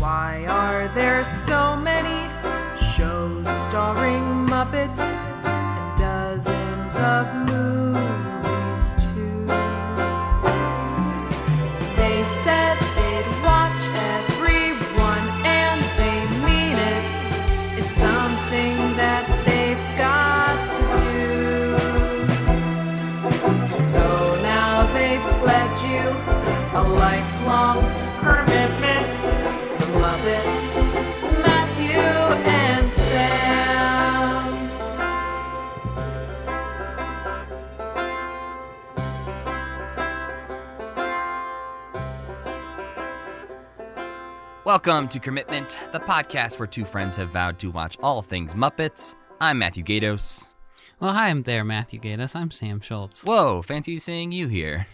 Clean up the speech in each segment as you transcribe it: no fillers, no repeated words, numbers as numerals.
Why are there so many shows starring Muppets and dozens of movies too? They said they'd watch everyone and they mean it. It's something that they've got to do. So now they've pledged you a lifelong commitment. The Muppets, Matthew and Sam. Welcome to Commitment, the podcast where two friends have vowed to watch all things Muppets. I'm Matthew Gatos. Well, hi, I'm there, Matthew Gatos. I'm Sam Schultz. Whoa, fancy seeing you here.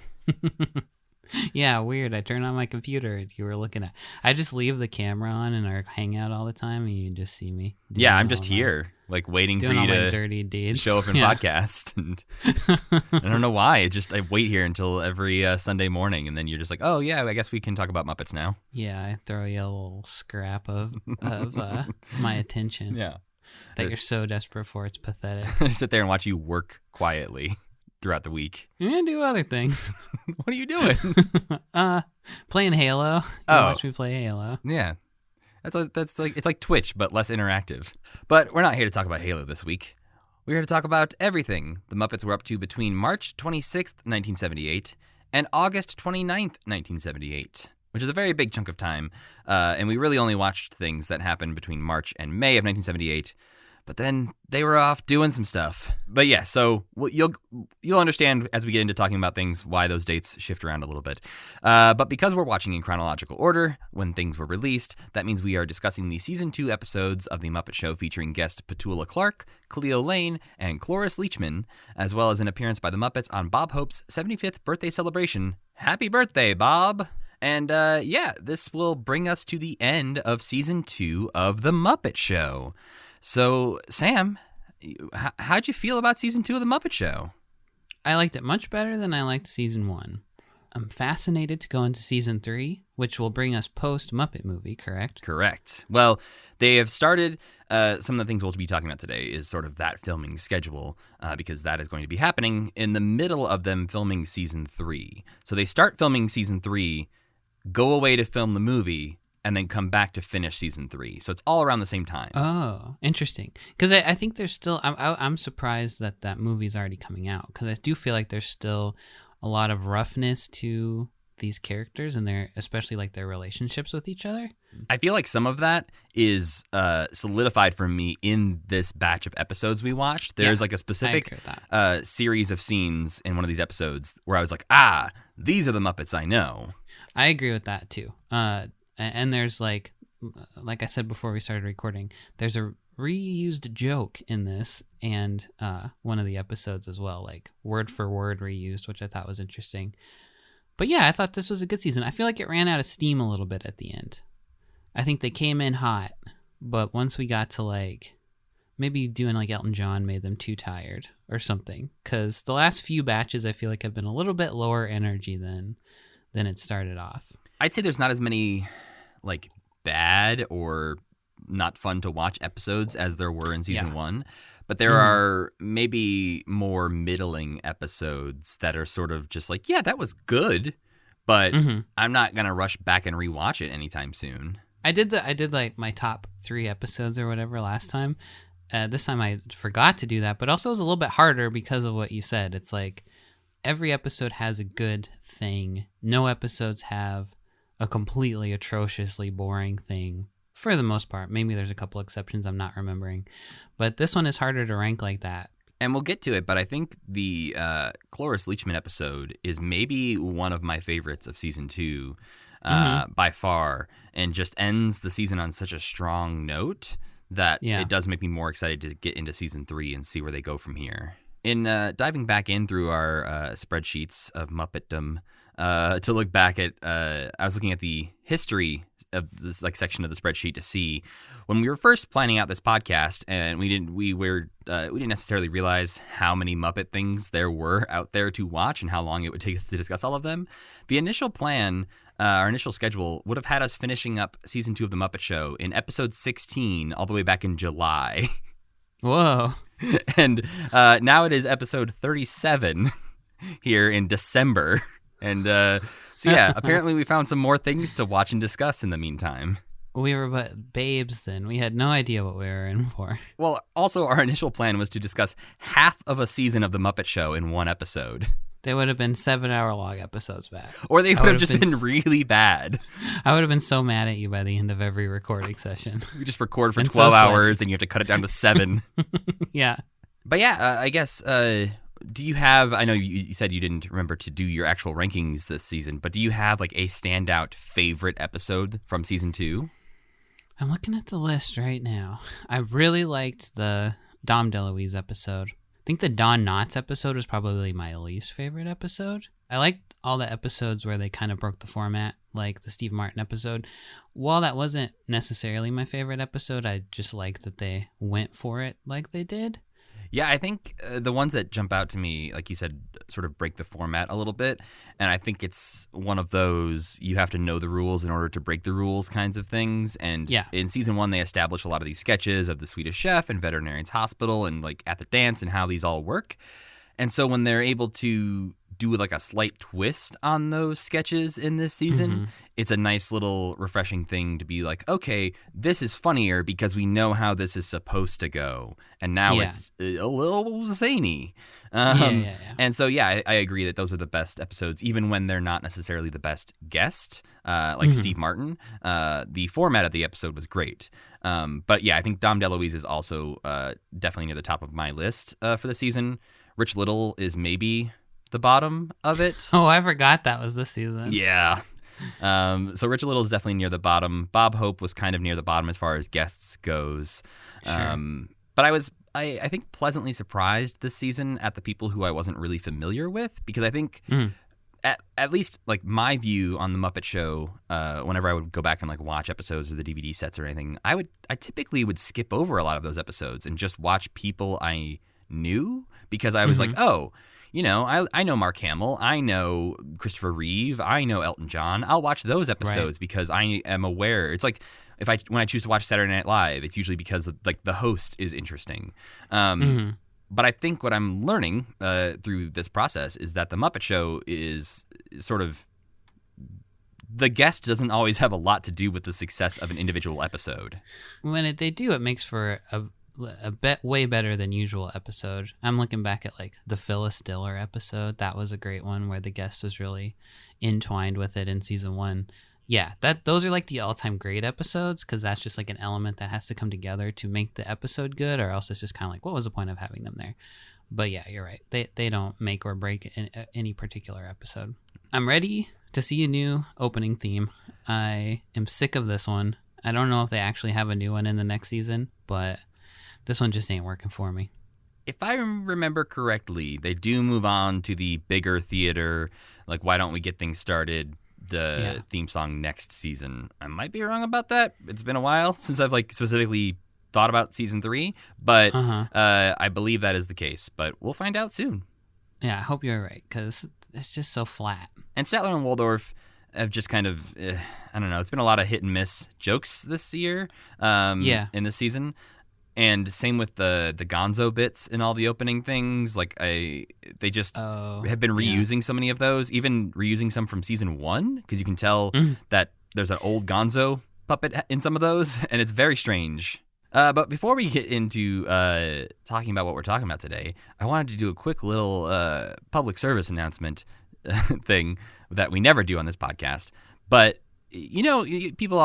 Yeah, weird. I turned on my computer and you were looking at. I just leave the camera on in our hangout all the time, and you just see me. Yeah, I'm just here, like waiting for you to dirty deeds. show up in podcast. And I don't know why. I wait here until every Sunday morning, and then you're just like, oh yeah, I guess we can talk about Muppets now. Yeah, I throw you a little scrap of my attention. Yeah, that you're so desperate for. It's pathetic. I sit there and watch you work quietly throughout the week. You're gonna do other things. What are you doing? Playing Halo. You watch me play Halo. Yeah. That's like it's like Twitch, but less interactive. But we're not here to talk about Halo this week. We're here to talk about everything the Muppets were up to between March 26th, 1978 and August 29th, 1978, which is a very big chunk of time. And we really only watched things that happened between March and May of 1978. But then they were off doing some stuff. But yeah, so you'll understand as we get into talking about things why those dates shift around a little bit. But because we're watching in chronological order when things were released, that means we are discussing the Season 2 episodes of The Muppet Show featuring guest Petula Clark, Cleo Laine, and Cloris Leachman, as well as an appearance by the Muppets on Bob Hope's 75th birthday celebration. Happy birthday, Bob! And yeah, this will bring us to the end of Season 2 of The Muppet Show. So, Sam, how'd you feel about Season 2 of The Muppet Show? I liked it much better than I liked Season 1. I'm fascinated to go into Season 3, which will bring us post-Muppet movie, correct? Correct. Well, they have started, some of the things we'll be talking about today is sort of that filming schedule, because that is going to be happening in the middle of them filming Season 3. So they start filming Season 3, go away to film the movie, and then come back to finish Season 3. So it's all around the same time. Oh, interesting. Because I think there's still... I'm surprised that movie's already coming out, because I do feel like there's still a lot of roughness to these characters, and especially like their relationships with each other. I feel like some of that is solidified for me in this batch of episodes we watched. There's like a specific series of scenes in one of these episodes where I was like, these are the Muppets I know. I agree with that too. And there's like I said before we started recording, there's a reused joke in this and one of the episodes as well, like word for word reused, which I thought was interesting. But yeah, I thought this was a good season. I feel like it ran out of steam a little bit at the end. I think they came in hot, but once we got to like maybe doing like Elton John made them too tired or something. Because the last few batches I feel like have been a little bit lower energy than it started off. I'd say there's not as many like bad or not fun to watch episodes as there were in Season 1, but there are maybe more middling episodes that are sort of just like, yeah, that was good, but I'm not going to rush back and rewatch it anytime soon. I did like my top 3 episodes or whatever last time. This time I forgot to do that, but also it was a little bit harder because of what you said. It's like every episode has a good thing. No episodes have a completely atrociously boring thing for the most part. Maybe there's a couple exceptions I'm not remembering, but this one is harder to rank like that. And we'll get to it, but I think the Cloris Leachman episode is maybe one of my favorites of Season 2 by far, and just ends the season on such a strong note that it does make me more excited to get into Season 3 and see where they go from here. In diving back in through our spreadsheets of Muppetdom, to look back at, I was looking at the history of this like section of the spreadsheet to see when we were first planning out this podcast, and we didn't necessarily realize how many Muppet things there were out there to watch and how long it would take us to discuss all of them. The initial plan our initial schedule would have had us finishing up season 2 of The Muppet Show in episode 16 all the way back in July. Whoa. And now it is episode 37 here in December. And so yeah, apparently we found some more things to watch and discuss in the meantime. We were but babes then. We had no idea what we were in for. Well, also our initial plan was to discuss half of a season of The Muppet Show in one episode. They would have been 7-hour-long episodes back. Or they would have just been really bad. I would have been so mad at you by the end of every recording session. We just record for And 12 so hours and you have to cut it down to 7. Yeah. But yeah, I guess, do you have, I know you said you didn't remember to do your actual rankings this season, but do you have like a standout favorite episode from season 2? I'm looking at the list right now. I really liked the Dom DeLuise episode. I think the Don Knotts episode was probably my least favorite episode. I liked all the episodes where they kind of broke the format, like the Steve Martin episode. While that wasn't necessarily my favorite episode, I just liked that they went for it like they did. Yeah, I think the ones that jump out to me, like you said, sort of break the format a little bit. And I think it's one of those you have to know the rules in order to break the rules kinds of things. And in season 1, they establish a lot of these sketches of the Swedish Chef and Veterinarian's Hospital and like at the dance and how these all work. And so when they're able to do like a slight twist on those sketches in this season, it's a nice little refreshing thing to be like, okay, this is funnier because we know how this is supposed to go. And now it's a little zany. And so, I agree that those are the best episodes, even when they're not necessarily the best guest, like Steve Martin. The format of the episode was great. But yeah, I think Dom DeLuise is also definitely near the top of my list for the season. Rich Little is maybe the bottom of it. Oh, I forgot that was this season. Yeah. So Rich Little is definitely near the bottom. Bob Hope was kind of near the bottom as far as guests goes. Sure. But I was, I think, pleasantly surprised this season at the people who I wasn't really familiar with, because I think at least like my view on the Muppet Show, whenever I would go back and like watch episodes or the DVD sets or anything, I typically would skip over a lot of those episodes and just watch people I knew, because I was like, oh, you know, I know Mark Hamill, I know Christopher Reeve, I know Elton John. I'll watch those episodes because I am aware. It's like when I choose to watch Saturday Night Live, it's usually because of, like, the host is interesting. But I think what I'm learning through this process is that the Muppet Show is sort of, the guest doesn't always have a lot to do with the success of an individual episode. When they do, it makes for a way better than usual episode. I'm looking back at like the Phyllis Diller episode. That was a great one where the guest was really entwined with it in season 1. Yeah, those are like the all-time great episodes, because that's just like an element that has to come together to make the episode good, or else it's just kind of like, what was the point of having them there? But yeah, you're right. They don't make or break any particular episode. I'm ready to see a new opening theme. I am sick of this one. I don't know if they actually have a new one in the next season, but this one just ain't working for me. If I remember correctly, they do move on to the bigger theater, like Why Don't We Get Things Started, the theme song next season. I might be wrong about that. It's been a while since I've like specifically thought about season 3, but I believe that is the case. But we'll find out soon. Yeah, I hope you're right, because it's just so flat. And Statler and Waldorf have just kind of, I don't know, it's been a lot of hit and miss jokes this year in this season. And same with the Gonzo bits in all the opening things. Like they just have been reusing so many of those, even reusing some from season 1, because you can tell that there's an old Gonzo puppet in some of those, and it's very strange. But before we get into talking about what we're talking about today, I wanted to do a quick little public service announcement thing that we never do on this podcast. But you know, people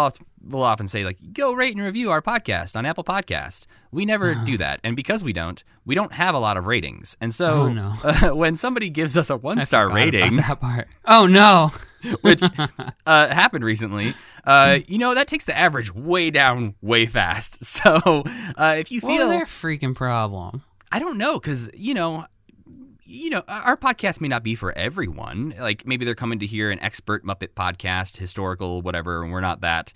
will often say, like, go rate and review our podcast on Apple Podcasts. We never do that. And because we don't have a lot of ratings. And so when somebody gives us a 1-star rating, that part. Oh, no. which happened recently, you know, that takes the average way down way fast. So if you feel... What's their freaking problem? I don't know, because, you know, our podcast may not be for everyone. Like, maybe they're coming to hear an expert Muppet podcast, historical, whatever, and we're not that.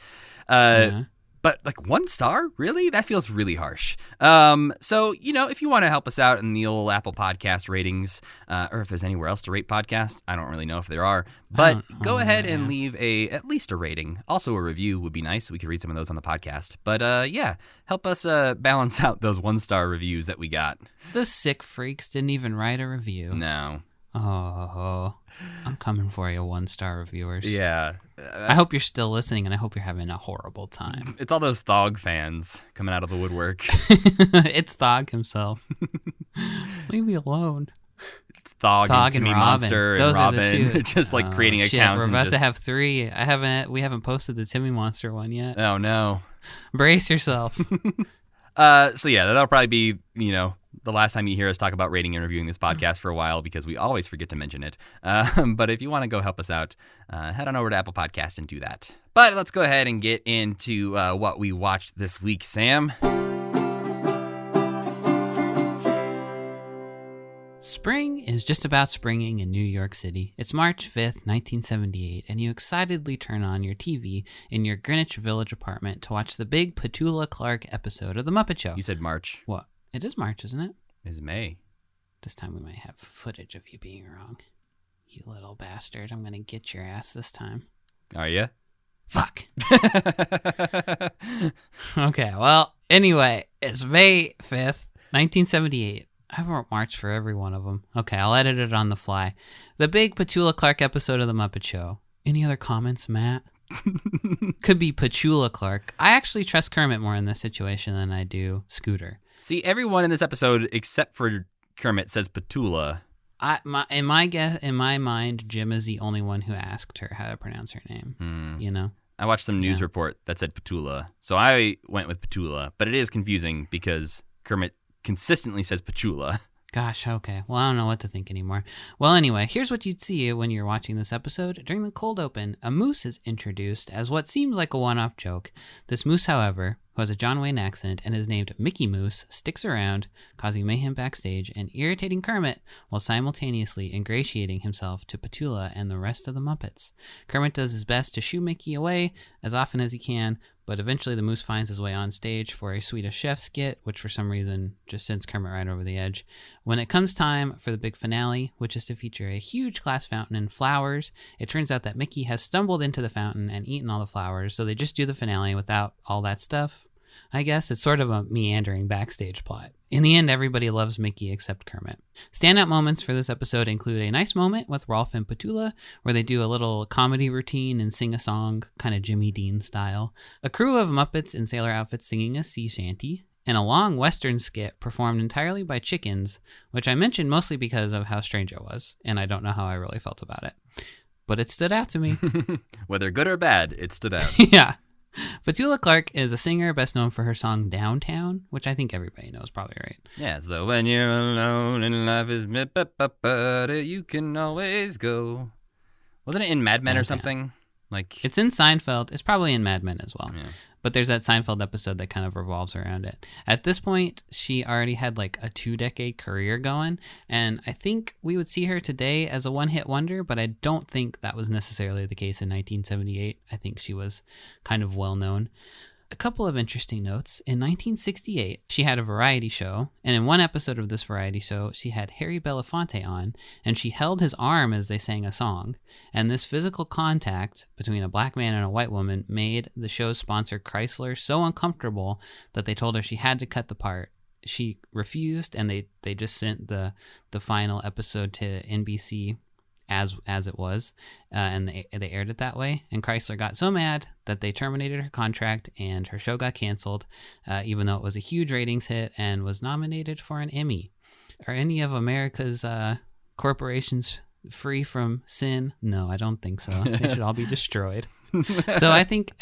But like 1 star? Really? That feels really harsh. So, if you want to help us out in the old Apple Podcast ratings, or if there's anywhere else to rate podcasts, I don't really know if there are, but go ahead and leave at least a rating. Also a review would be nice. We could read some of those on the podcast. But help us balance out those 1-star reviews that we got. The sick freaks didn't even write a review. No. Oh, I'm coming for you, 1-star reviewers. Yeah. I hope you're still listening, and I hope you're having a horrible time. It's all those Thog fans coming out of the woodwork. It's Thog himself. Leave me alone. It's Thog and Timmy Robin. Monster Those and are the Robin. two. They're just like creating Shit, accounts. we're and about just... to have 3. We haven't posted the Timmy Monster one yet. Oh, no. Brace yourself. So yeah, that'll probably be, the last time you hear us talk about rating and reviewing this podcast for a while because we always forget to mention it. But if you want to go help us out, head on over to Apple Podcast and do that. But let's go ahead and get into what we watched this week, Sam. Spring is just about springing in New York City. It's March 5th, 1978, and you excitedly turn on your TV in your Greenwich Village apartment to watch the big Petula Clark episode of The Muppet Show. You said March. What? It is March, isn't it? It's May. This time we might have footage of you being wrong. You little bastard. I'm going to get your ass this time. Are you? Fuck. Okay, well, anyway, it's May 5th, 1978. I wrote March for every one of them. Okay, I'll edit it on the fly. The big Petula Clark episode of The Muppet Show. Any other comments, Matt? Could be Petula Clark. I actually trust Kermit more in this situation than I do Scooter. See, everyone in this episode except for Kermit says Petula. In my mind, Jim is the only one who asked her how to pronounce her name. I watched some news report that said Petula, so I went with Petula. But it is confusing because Kermit consistently says Petula. Gosh, okay. Well, I don't know what to think anymore. Well, anyway, here's what you'd see when you're watching this episode. During the cold open, a moose is introduced as what seems like a one-off joke. This moose, however, who has a John Wayne accent and is named Mickey Moose, sticks around, causing mayhem backstage and irritating Kermit while simultaneously ingratiating himself to Petula and the rest of the Muppets. Kermit does his best to shoo Mickey away as often as he can, but eventually the moose finds his way on stage for a Swedish Chef skit, which for some reason just sends Kermit right over the edge. When it comes time for the big finale, which is to feature a huge glass fountain and flowers, it turns out that Mickey has stumbled into the fountain and eaten all the flowers, so they just do the finale without all that stuff. I guess it's sort of a meandering backstage plot. In the end, everybody loves Mickey except Kermit. Standout moments for this episode include a nice moment with Rolf and Petula, where they do a little comedy routine and sing a song, kind of Jimmy Dean style, a crew of Muppets in sailor outfits singing a sea shanty, and a long Western skit performed entirely by chickens, which I mentioned mostly because of how strange it was, and I don't know how I really felt about it. But it stood out to me. Whether good or bad, it stood out. Yeah. Petula Clark is a singer best known for her song Downtown, which I think everybody knows, probably, right? Yeah, it's the when you're alone and life is you can always go. Wasn't it in Mad Men or something? Like it's in Seinfeld. It's probably in Mad Men as well. Yeah. But there's that Seinfeld episode that kind of revolves around it. At this point, she already had like a 2-decade career going, and I think we would see her today as a one-hit wonder, but I don't think that was necessarily the case in 1978. I think she was kind of well-known. A couple of interesting notes. In 1968, she had a variety show, and in one episode of this variety show, she had Harry Belafonte on, and she held his arm as they sang a song. And this physical contact between a black man and a white woman made the show's sponsor, Chrysler, so uncomfortable that they told her she had to cut the part. She refused, and they just sent the final episode to NBC as it was, and they aired it that way. And Chrysler got so mad that they terminated her contract, and her show got canceled, even though it was a huge ratings hit and was nominated for an Emmy. Are any of America's corporations free from sin? No, I don't think so. They should all be destroyed. So I think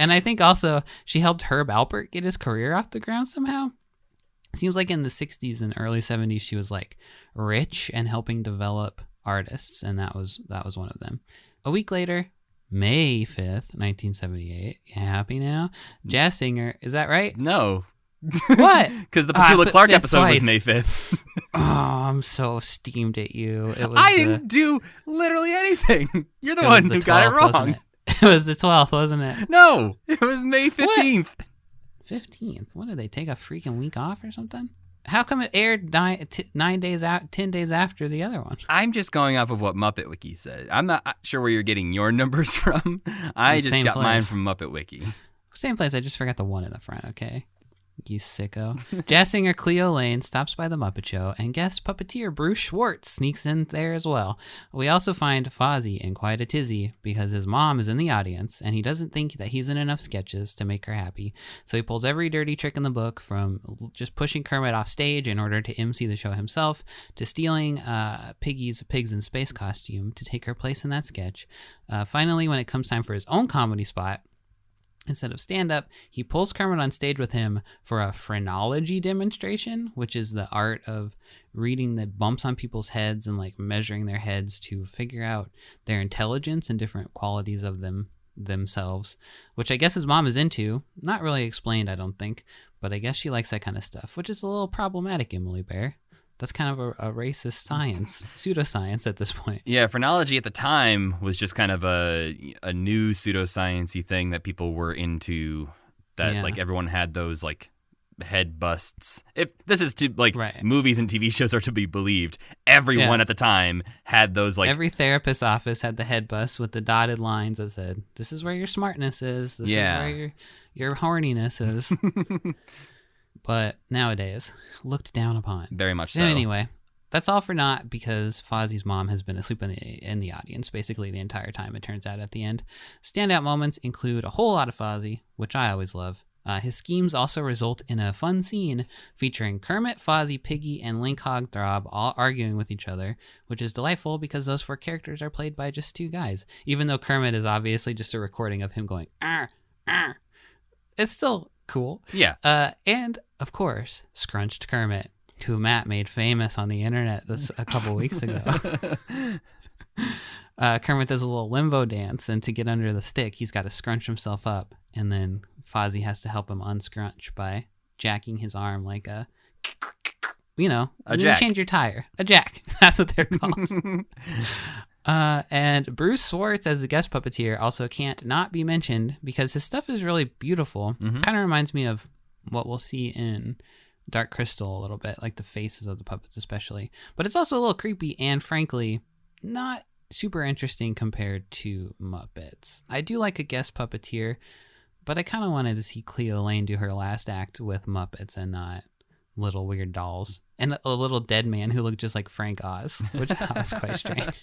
also she helped Herb Alpert get his career off the ground somehow. Seems like in the 60s and early 70s she was like rich and helping develop artists, and that was one of them. A week later, May 5th, 1978. You happy now? Jazz singer, is that right? No. What? Because the Petula Clark episode twice. was May 5th. Oh, I'm so steamed at you. I didn't do literally anything. You're the one who got it wrong. It was the 12th, wasn't it? No, it was May 15th. 15th. What, did they take a freaking week off or something? How come it aired 10 days after the other one? I'm just going off of what Muppet Wiki said. I'm not sure where you're getting your numbers from. I just got mine from Muppet Wiki. Same place, I just forgot the one in the front, okay? You sicko. Jazz singer Cleo Laine stops by the Muppet Show, and guest puppeteer Bruce Schwartz sneaks in there as well. We also find Fozzie in quite a tizzy because his mom is in the audience, and he doesn't think that he's in enough sketches to make her happy. So he pulls every dirty trick in the book, from just pushing Kermit off stage in order to MC the show himself, to stealing Piggy's Pigs in Space costume to take her place in that sketch. Finally, when it comes time for his own comedy spot, instead of stand-up, he pulls Kermit on stage with him for a phrenology demonstration, which is the art of reading the bumps on people's heads and like measuring their heads to figure out their intelligence and different qualities of themselves, which I guess his mom is into. Not really explained, I don't think, but I guess she likes that kind of stuff, which is a little problematic, Emily Bear. That's kind of a racist science, pseudoscience at this point. Yeah, phrenology at the time was just kind of a new pseudoscience-y thing that people were into, that like everyone had those like head busts. If this is to like movies and TV shows are to be believed, everyone at the time had those like... Every therapist's office had the head bust with the dotted lines that said, this is where your smartness is, this is where your horniness is. But nowadays, looked down upon. Very much so. Anyway, that's all for naught because Fozzie's mom has been asleep in the audience basically the entire time, it turns out at the end. Standout moments include a whole lot of Fozzie, which I always love. His schemes also result in a fun scene featuring Kermit, Fozzie, Piggy, and Link Hogthrob all arguing with each other, which is delightful because those 4 characters are played by just 2 guys. Even though Kermit is obviously just a recording of him going, arr, arr. It's still cool. Yeah. And, of course, Scrunched Kermit, who Matt made famous on the internet a couple weeks ago. Kermit does a little limbo dance, and to get under the stick, he's got to scrunch himself up, and then Fozzie has to help him unscrunch by jacking his arm like a jack. Change your tire. A jack. That's what they're called. And Bruce Schwartz as the guest puppeteer also can't not be mentioned because his stuff is really beautiful. Mm-hmm. Kind of reminds me of what we'll see in Dark Crystal a little bit, like the faces of the puppets especially. But it's also a little creepy and frankly not super interesting compared to Muppets. I do like a guest puppeteer, but I kind of wanted to see Cleo Laine do her last act with Muppets and not little weird dolls. And a little dead man who looked just like Frank Oz, which I thought was quite strange.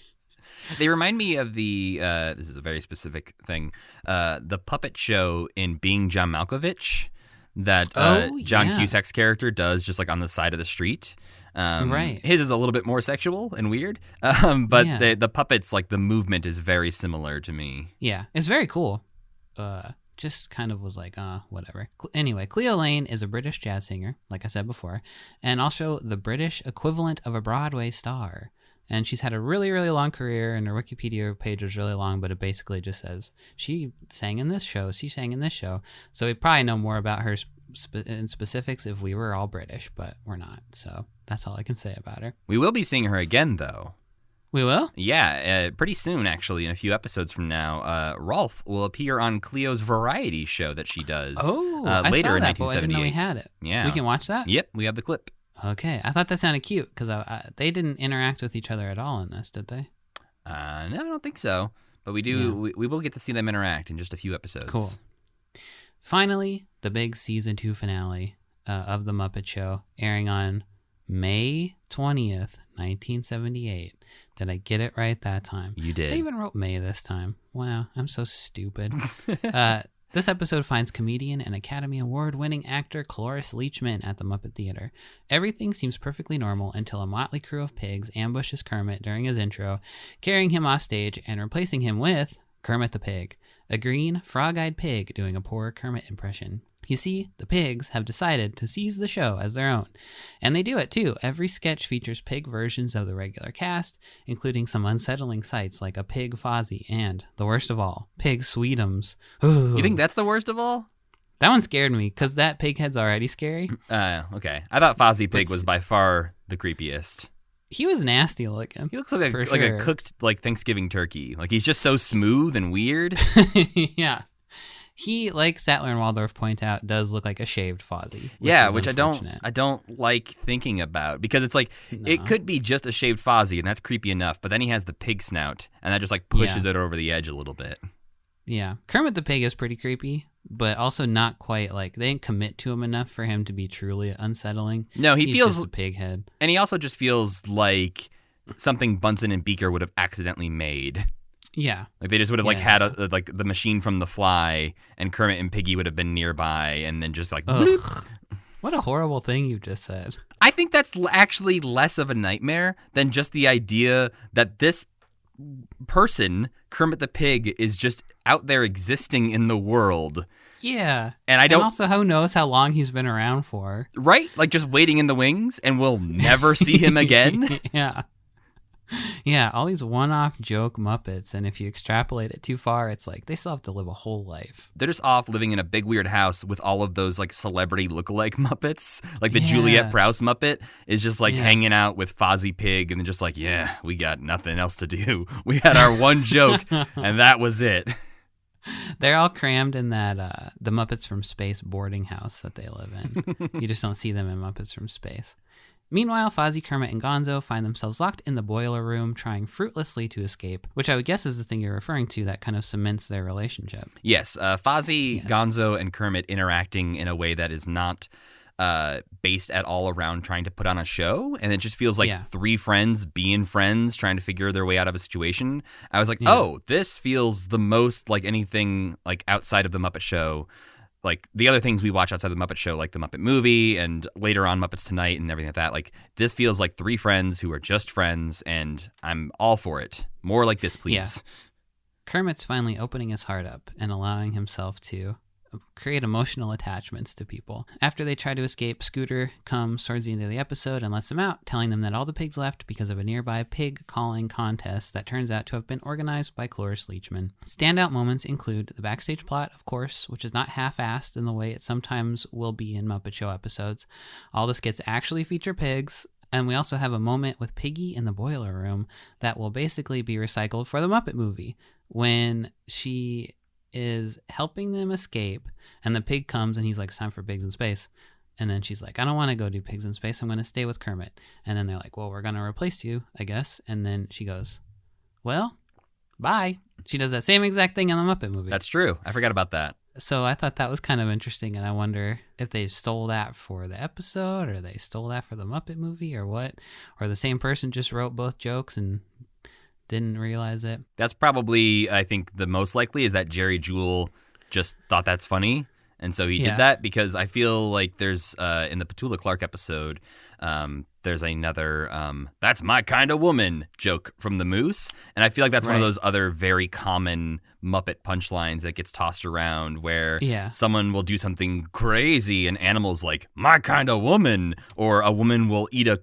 They remind me of the, this is a very specific thing, the puppet show in Being John Malkovich that John Cusack's character does just like on the side of the street. Right. His is a little bit more sexual and weird, but the puppets, like the movement is very similar to me. Yeah, it's very cool. Just kind of was like, whatever. Anyway, Cleo Laine is a British jazz singer, like I said before, and also the British equivalent of a Broadway star. And she's had a really, really long career, and her Wikipedia page was really long, but it basically just says, she sang in this show, she sang in this show. So we probably know more about her in specifics if we were all British, but we're not. So that's all I can say about her. We will be seeing her again, though. We will? Yeah, pretty soon, actually, in a few episodes from now. Rolf will appear on Cleo's variety show that she does later in 1978. But I didn't know we had it. Yeah. We can watch that? Yep, we have the clip. Okay, I thought that sounded cute because they didn't interact with each other at all in this, did they? No, I don't think so. But we do. Yeah. We will get to see them interact in just a few episodes. Cool. Finally, the big season 2 finale of The Muppet Show, airing on May 20th, 1978. Did I get it right that time? You did. I even wrote May this time. Wow, I'm so stupid. This episode finds comedian and Academy Award-winning actor Cloris Leachman at the Muppet Theater. Everything seems perfectly normal until a motley crew of pigs ambushes Kermit during his intro, carrying him off stage and replacing him with Kermit the Pig, a green, frog-eyed pig doing a poor Kermit impression. You see, the pigs have decided to seize the show as their own. And they do it too. Every sketch features pig versions of the regular cast, including some unsettling sights like a pig Fozzie and, the worst of all, pig Sweetums. Ooh. You think that's the worst of all? That one scared me because that pig head's already scary. Okay. I thought Fozzie Pig was by far the creepiest. He was nasty looking. He looks like a cooked like Thanksgiving turkey. Like he's just so smooth and weird. Yeah. He, like Statler and Waldorf point out, does look like a shaved Fozzie. Yeah, which I don't like thinking about, because it's like it could be just a shaved Fozzie, and that's creepy enough. But then he has the pig snout, and that just like pushes it over the edge a little bit. Yeah, Kermit the Pig is pretty creepy, but also not quite like they didn't commit to him enough for him to be truly unsettling. No, He's feels just a pig head, and he also just feels like something Bunsen and Beaker would have accidentally made. Yeah, like they just would have like had like the machine from The Fly, and Kermit and Piggy would have been nearby, and then just like bloop. What a horrible thing you just said. I think that's actually less of a nightmare than just the idea that this person, Kermit the Pig, is just out there existing in the world. Yeah, and also who knows how long he's been around for? Right, like just waiting in the wings, and we'll never see him again. Yeah, all these one-off joke Muppets, and if you extrapolate it too far, it's like they still have to live a whole life. They're just off living in a big weird house with all of those like celebrity lookalike Muppets. Like the Juliet Prowse Muppet is just like hanging out with Fozzie Pig, and then just like, yeah, we got nothing else to do. We had our one joke, and that was it. They're all crammed in that the Muppets from Space boarding house that they live in. You just don't see them in Muppets from Space. Meanwhile, Fozzie, Kermit, and Gonzo find themselves locked in the boiler room, trying fruitlessly to escape, which I would guess is the thing you're referring to that kind of cements their relationship. Yes, Fozzie, Gonzo, and Kermit interacting in a way that is not based at all around trying to put on a show, and it just feels like three friends being friends, trying to figure their way out of a situation. I was like, oh, this feels the most like anything like outside of the Muppet Show. Like the other things we watch outside the Muppet Show, like the Muppet Movie and later on Muppets Tonight and everything like that, like this feels like three friends who are just friends, and I'm all for it. More like this, please. Yeah. Kermit's finally opening his heart up and allowing himself to create emotional attachments to people. After they try to escape, Scooter comes towards the end of the episode and lets them out, telling them that all the pigs left because of a nearby pig calling contest that turns out to have been organized by Cloris Leachman. Standout moments include the backstage plot, of course, which is not half-assed in the way it sometimes will be in Muppet Show episodes. All the skits actually feature pigs, and we also have a moment with Piggy in the boiler room that will basically be recycled for the Muppet Movie, when she is helping them escape, and the pig comes and he's like, it's time for pigs in space, and then she's like, I don't want to go do pigs in space, I'm going to stay with Kermit. And then they're like, well, we're going to replace you, I guess. And then she goes, well, bye. She does that same exact thing in the Muppet Movie. That's true, I forgot about that. So I thought that was kind of interesting, and I wonder if they stole that for the episode, or they stole that for the Muppet Movie, or what, or the same person just wrote both jokes and didn't realize it. That's probably, I think, the most likely is that Jerry Jewell just thought that's funny, and so he did that, because I feel like there's, in the Petula Clark episode, there's another, that's my kind of woman joke from the Moose, and I feel like that's one of those other very common Muppet punchlines that gets tossed around, where someone will do something crazy, and Animal's like, my kind of woman, or a woman will eat a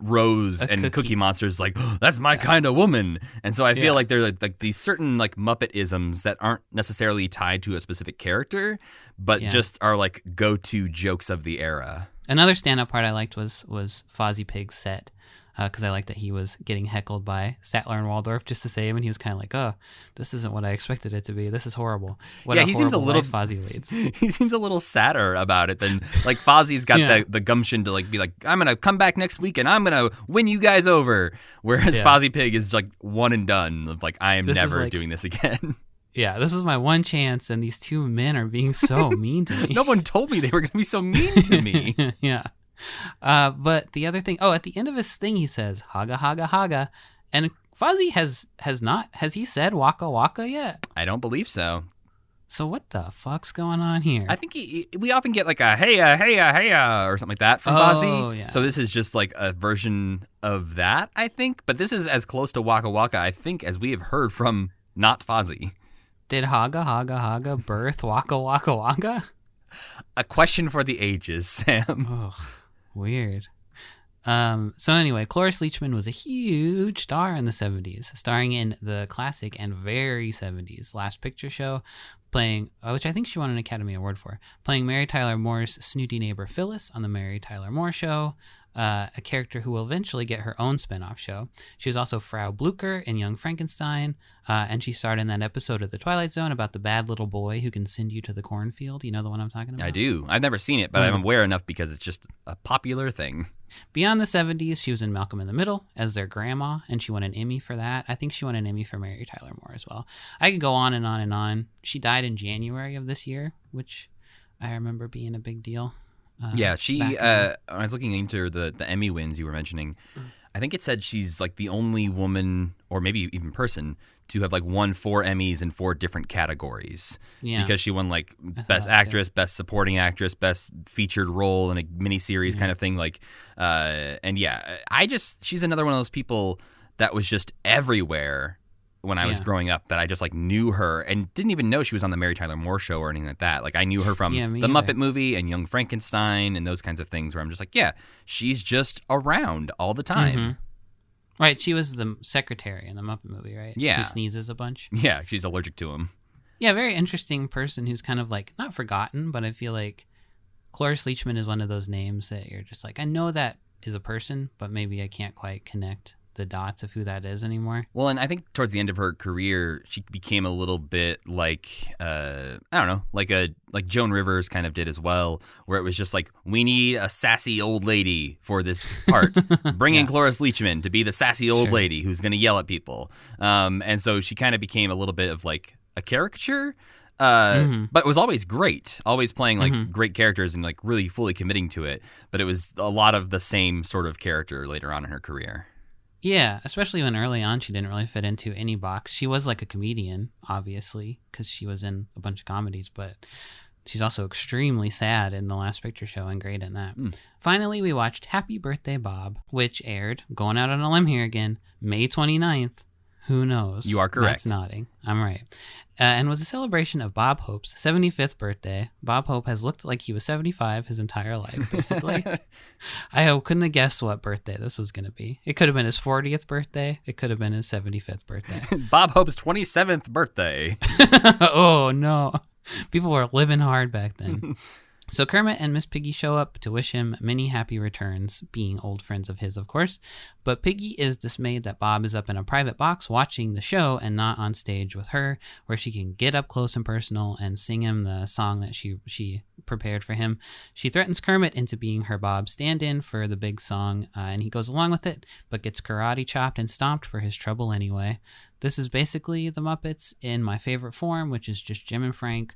rose and Cookie Monster's like, oh, that's my kind of woman. And so I feel like there are like these certain like Muppet-isms that aren't necessarily tied to a specific character, but just are like go-to jokes of the era. Another stand-up part I liked was Fozzie Pig's set, because I liked that he was getting heckled by Statler and Waldorf just to save him, and he was kind of like, oh, this isn't what I expected it to be. This is horrible. He seems a little Fozzie leads. He seems a little sadder about it than like Fozzie's got the gumption to like be like, I'm gonna come back next week and I'm gonna win you guys over. Whereas Fozzie Pig is like one and done. Of like, I am never doing this again. Yeah, this is my one chance, and these two men are being so mean to me. No one told me they were gonna be so mean to me. Yeah. But the other thing, at the end of his thing, he says, haga, haga, haga. And Fozzie has he said waka, waka yet? I don't believe so. So what the fuck's going on here? I think we often get like a heya, heya, heya, or something like that from Fozzie. Yeah. So this is just like a version of that, I think. But this is as close to waka, waka, I think, as we have heard from not Fozzie. Did haga, haga, haga birth waka, waka, waka? A question for the ages, Sam. Oh, weird. So anyway, Cloris Leachman was a huge star in the 70s, starring in the classic and very 70s Last Picture Show, playing, which I think she won an Academy Award for, playing Mary Tyler Moore's snooty neighbor Phyllis on The Mary Tyler Moore Show, a character who will eventually get her own spinoff show. She was also Frau Blucher in Young Frankenstein, and she starred in that episode of The Twilight Zone about the bad little boy who can send you to the cornfield. You know the one I'm talking about? I do. I've never seen it, but I'm aware enough because it's just a popular thing. Beyond the 70s, she was in Malcolm in the Middle as their grandma, and she won an Emmy for that. I think she won an Emmy for Mary Tyler Moore as well. I could go on and on and on. She died in January of this year, which I remember being a big deal. Yeah, she. Back When I was looking into the Emmy wins you were mentioning, I think it said she's like the only woman, or maybe even person, to have like won 4 Emmys in 4 different categories. Yeah. Because she won like Best Actress, Best Supporting Actress, Best Featured Role in a miniseries kind of thing. Like, and yeah, she's another one of those people that was just everywhere when I was growing up, that I just like knew her and didn't even know she was on the Mary Tyler Moore show or anything like that. Like I knew her from the Muppet movie and Young Frankenstein and those kinds of things where I'm just like, yeah, she's just around all the time. Mm-hmm. Right, she was the secretary in the Muppet movie, right? Yeah. Who sneezes a bunch. Yeah, she's allergic to him. Yeah, very interesting person who's kind of like, not forgotten, but I feel like Cloris Leachman is one of those names that you're just like, I know that is a person, but maybe I can't quite connect the dots of who that is anymore. Well, and I think towards the end of her career, she became a little bit like, I don't know, like Joan Rivers kind of did as well, where it was just like, we need a sassy old lady for this part. Bring in Cloris Leachman to be the sassy old lady who's going to yell at people. And so she kind of became a little bit of like a caricature, but it was always great, always playing like great characters and like really fully committing to it. But it was a lot of the same sort of character later on in her career. Yeah, especially when early on she didn't really fit into any box. She was like a comedian, obviously, because she was in a bunch of comedies, but she's also extremely sad in The Last Picture Show and great in that. Finally, we watched Happy Birthday Bob, which aired, going out on a limb here again, May 29th. Who knows? You are correct. Matt's nodding. I'm right. And was a celebration of Bob Hope's 75th birthday. Bob Hope has looked like he was 75 his entire life, basically. I couldn't have guessed what birthday this was going to be. It could have been his 40th birthday. It could have been his 75th birthday. Bob Hope's 27th birthday. Oh, no. People were living hard back then. So Kermit and Miss Piggy show up to wish him many happy returns, being old friends of his, of course. But Piggy is dismayed that Bob is up in a private box watching the show and not on stage with her, where she can get up close and personal and sing him the song that she prepared for him. She threatens Kermit into being her Bob stand-in for the big song, and he goes along with it, but gets karate chopped and stomped for his trouble anyway. This is basically the Muppets in my favorite form, which is just Jim and Frank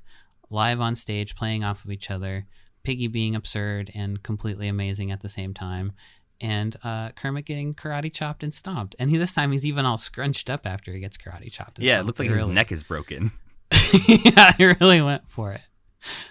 live on stage playing off of each other, Piggy being absurd and completely amazing at the same time, and Kermit getting karate chopped and stomped. And this time he's even all scrunched up after he gets karate chopped and stomped. It looks like his neck is broken. Yeah, he really went for it.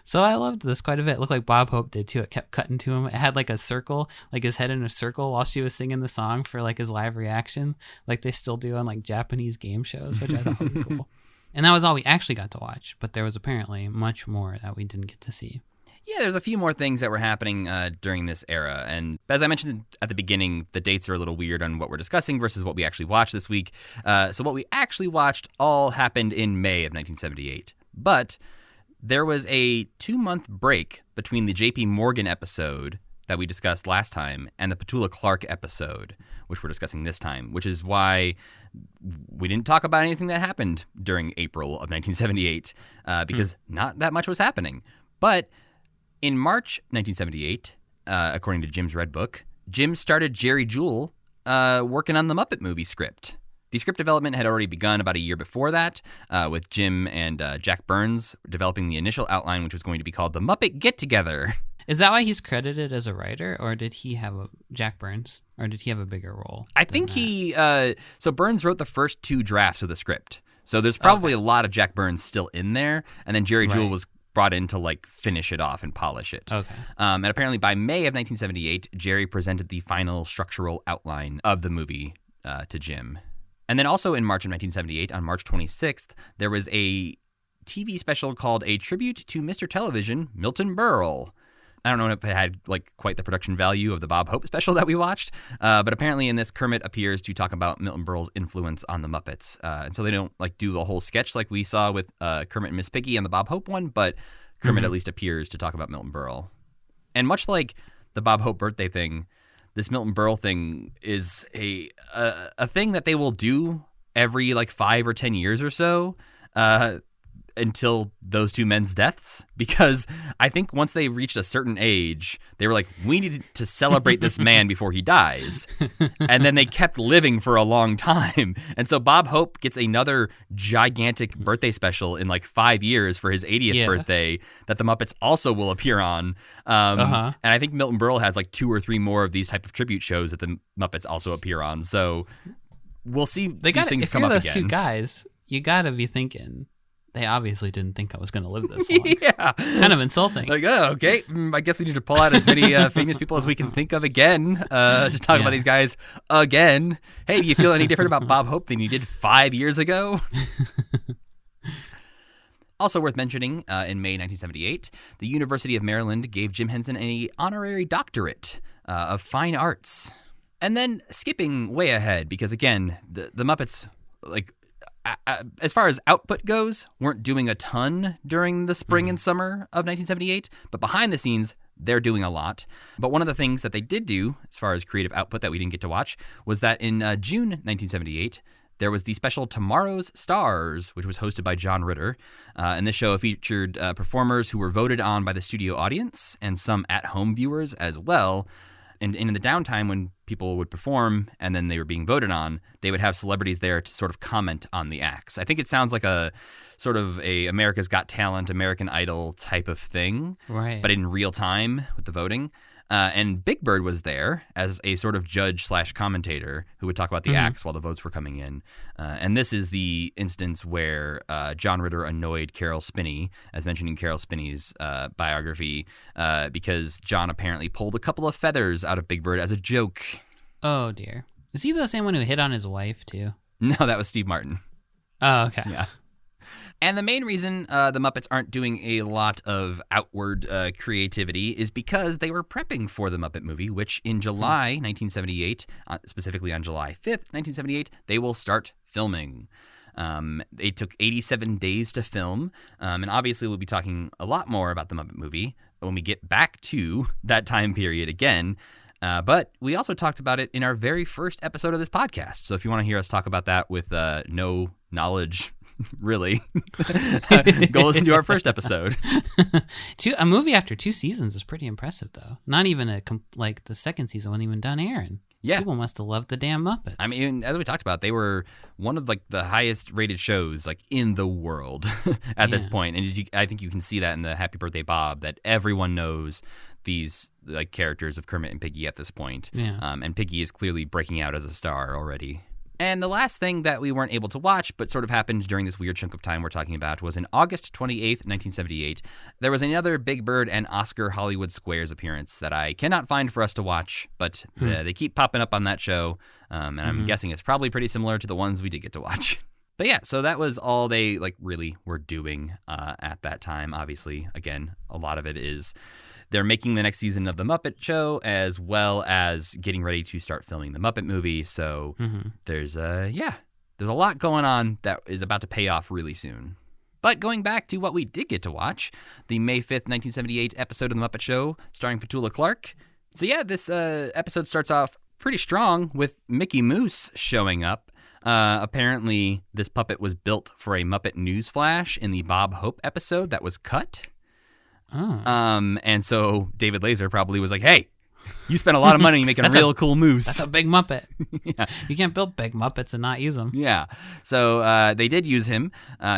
So I loved this quite a bit. It looked like Bob Hope did too. It kept cutting to him. It had like a circle, like his head in a circle while she was singing the song for like his live reaction, like they still do on like Japanese game shows, which I thought was cool. And that was all we actually got to watch, but there was apparently much more that we didn't get to see. Yeah, there's a few more things that were happening during this era. And as I mentioned at the beginning, the dates are a little weird on what we're discussing versus what we actually watched this week. So what we actually watched all happened in May of 1978. But there was a 2-month break between the J.P. Morgan episode that we discussed last time and the Petula Clark episode, which we're discussing this time, which is why we didn't talk about anything that happened during April of 1978 because not that much was happening. But in March 1978, according to Jim's Red Book, Jim started Jerry Jewell working on the Muppet movie script. The script development had already begun about a year before that, with Jim and Jack Burns developing the initial outline, which was going to be called The Muppet Get-Together. Is that why he's credited as a writer, or did he have Jack Burns, or did he have a bigger role? I think he, so Burns wrote the first 2 drafts of the script. So there's probably a lot of Jack Burns still in there, and then Jerry Jewell was brought in to like finish it off and polish it. Okay. And apparently by May of 1978, Jerry presented the final structural outline of the movie to Jim. And then also in March of 1978, on March 26th, there was a TV special called A Tribute to Mr. Television, Milton Berle. I don't know if it had like quite the production value of the Bob Hope special that we watched, but apparently in this, Kermit appears to talk about Milton Berle's influence on the Muppets. And so they don't like do the whole sketch like we saw with Kermit and Miss Piggy and the Bob Hope one, but Kermit at least appears to talk about Milton Berle. And much like the Bob Hope birthday thing, this Milton Berle thing is a thing that they will do every like 5 or 10 years or so until those two men's deaths, because I think once they reached a certain age, they were like, we need to celebrate this man before he dies. And then they kept living for a long time. And so Bob Hope gets another gigantic birthday special in like 5 years for his 80th birthday that the Muppets also will appear on. And I think Milton Berle has like 2 or 3 more of these type of tribute shows that the Muppets also appear on. So we'll see these things come up again. If you're those two guys, you got to be thinking, they obviously didn't think I was going to live this long. Yeah. Kind of insulting. Like, oh, okay, I guess we need to pull out as many famous people as we can think of again to talk about these guys again. Hey, do you feel any different about Bob Hope than you did 5 years ago? Also worth mentioning, in May 1978, the University of Maryland gave Jim Henson an honorary doctorate of fine arts. And then skipping way ahead, because again, the Muppets, like, as far as output goes, weren't doing a ton during the spring and summer of 1978, but behind the scenes, they're doing a lot. But one of the things that they did do, as far as creative output that we didn't get to watch, was that in June 1978, there was the special Tomorrow's Stars, which was hosted by John Ritter. And this show featured performers who were voted on by the studio audience and some at-home viewers as well. And in the downtime when people would perform and then they were being voted on, they would have celebrities there to sort of comment on the acts. I think it sounds like a sort of a America's Got Talent, American Idol type of thing, right? But in real time with the voting. And Big Bird was there as a sort of judge/commentator who would talk about the acts while the votes were coming in. And this is the instance where John Ritter annoyed Carol Spinney, as mentioned in Carol Spinney's biography, because John apparently pulled a couple of feathers out of Big Bird as a joke. Oh, dear. Is he the same one who hit on his wife, too? No, that was Steve Martin. Oh, okay. Yeah. And the main reason the Muppets aren't doing a lot of outward creativity is because they were prepping for the Muppet movie, which in July 1978, specifically on July 5th, 1978, they will start filming. They took 87 days to film, and obviously we'll be talking a lot more about the Muppet movie when we get back to that time period again. But we also talked about it in our very first episode of this podcast. So if you want to hear us talk about that with no knowledge, really, go listen to our first episode. A movie after 2 seasons is pretty impressive, though. Not even like the second season wasn't even done airing. Yeah. People must have loved the damn Muppets. I mean, as we talked about, they were one of like the highest rated shows like in the world at this point. And I think you can see that in the Happy Birthday Bob, that everyone knows these like characters of Kermit and Piggy at this point. Yeah. And Piggy is clearly breaking out as a star already. And the last thing that we weren't able to watch, but sort of happened during this weird chunk of time we're talking about, was in August 28th, 1978. There was another Big Bird and Oscar Hollywood Squares appearance that I cannot find for us to watch, but they keep popping up on that show, and I'm guessing it's probably pretty similar to the ones we did get to watch. But yeah, so that was all they like really were doing at that time. Obviously, again, a lot of it is they're making the next season of The Muppet Show as well as getting ready to start filming the Muppet movie. So there's a lot going on that is about to pay off really soon. But going back to what we did get to watch, the May 5th, 1978 episode of The Muppet Show starring Petula Clark. So yeah, this episode starts off pretty strong with Mickey Mouse showing up. Apparently, this puppet was built for a Muppet News Flash in the Bob Hope episode that was cut. Oh. And so David Laser probably was like, hey, you spent a lot of money making a real cool moose. That's a big Muppet. Yeah. You can't build big Muppets and not use them. Yeah. So they did use him.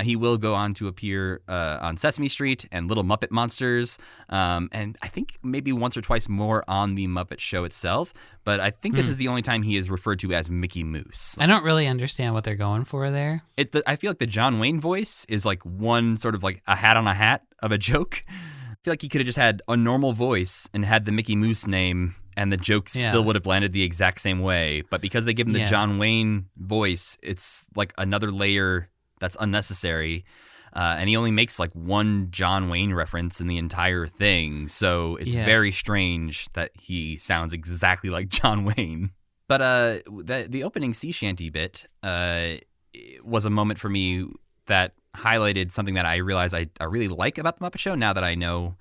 He will go on to appear on Sesame Street and Little Muppet Monsters. And I think maybe once or twice more on the Muppet Show itself. But I think this is the only time he is referred to as Mickey Mouse. I don't really understand what they're going for there. I feel like the John Wayne voice is like one sort of like a hat on a hat of a joke. I feel like he could have just had a normal voice and had the Mickey Mouse name, and the jokes still would have landed the exact same way. But because they give him the John Wayne voice, it's like another layer that's unnecessary. And he only makes like one John Wayne reference in the entire thing. So it's very strange that he sounds exactly like John Wayne. But the opening sea shanty bit was a moment for me that highlighted something that I realized I really like about The Muppet Show now that I know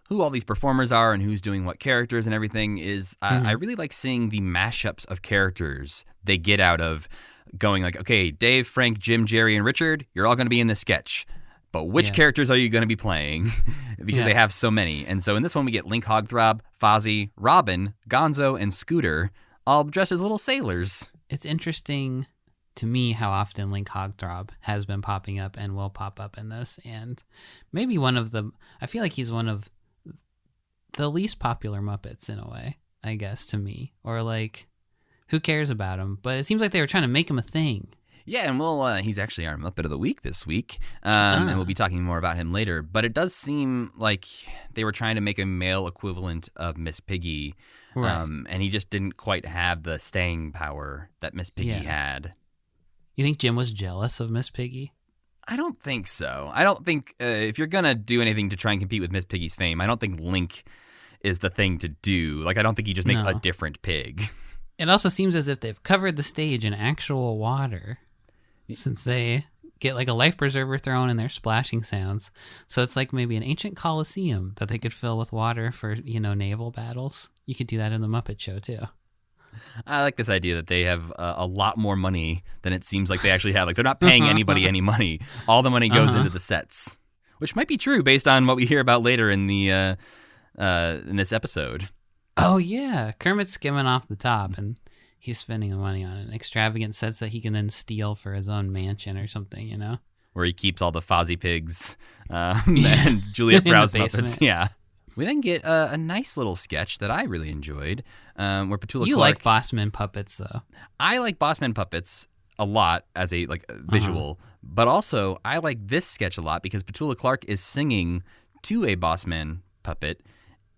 who all these performers are and who's doing what characters and everything is I really like seeing the mashups of characters they get out of going like, okay, Dave, Frank, Jim, Jerry, and Richard, you're all going to be in this sketch. But which characters are you going to be playing? Because they have so many. And so in this one, we get Link Hogthrob, Fozzie, Robin, Gonzo, and Scooter, all dressed as little sailors. It's interesting to me how often Link Hogthrob has been popping up and will pop up in this. And maybe I feel like he's one of the least popular Muppets in a way, I guess, to me. Or like, who cares about him? But it seems like they were trying to make him a thing. Yeah, and he's actually our Muppet of the Week this week, and we'll be talking more about him later. But it does seem like they were trying to make a male equivalent of Miss Piggy, Right. And he just didn't quite have the staying power that Miss Piggy had. You think Jim was jealous of Miss Piggy? I don't think so. I don't think if you're going to do anything to try and compete with Miss Piggy's fame, I don't think Link is the thing to do. Like, I don't think you just make a different pig. It also seems as if they've covered the stage in actual water. Since they get like a life preserver thrown and they're splashing sounds. So it's like maybe an ancient coliseum that they could fill with water for, naval battles. You could do that in the Muppet Show too. I like this idea that they have a lot more money than it seems like they actually have. Like, they're not paying anybody any money. All the money goes into the sets, which might be true based on what we hear about later in the in this episode. Oh yeah, Kermit's skimming off the top and he's spending the money on an extravagant sets that he can then steal for his own mansion or something, Where he keeps all the Fozzie pigs and Juliet Prowse Muppets. Yeah. We then get a nice little sketch that I really enjoyed, where Petula You Clark... like Bossman puppets, though. I like Bossman puppets a lot as a visual, but also I like this sketch a lot because Petula Clark is singing to a Bossman puppet.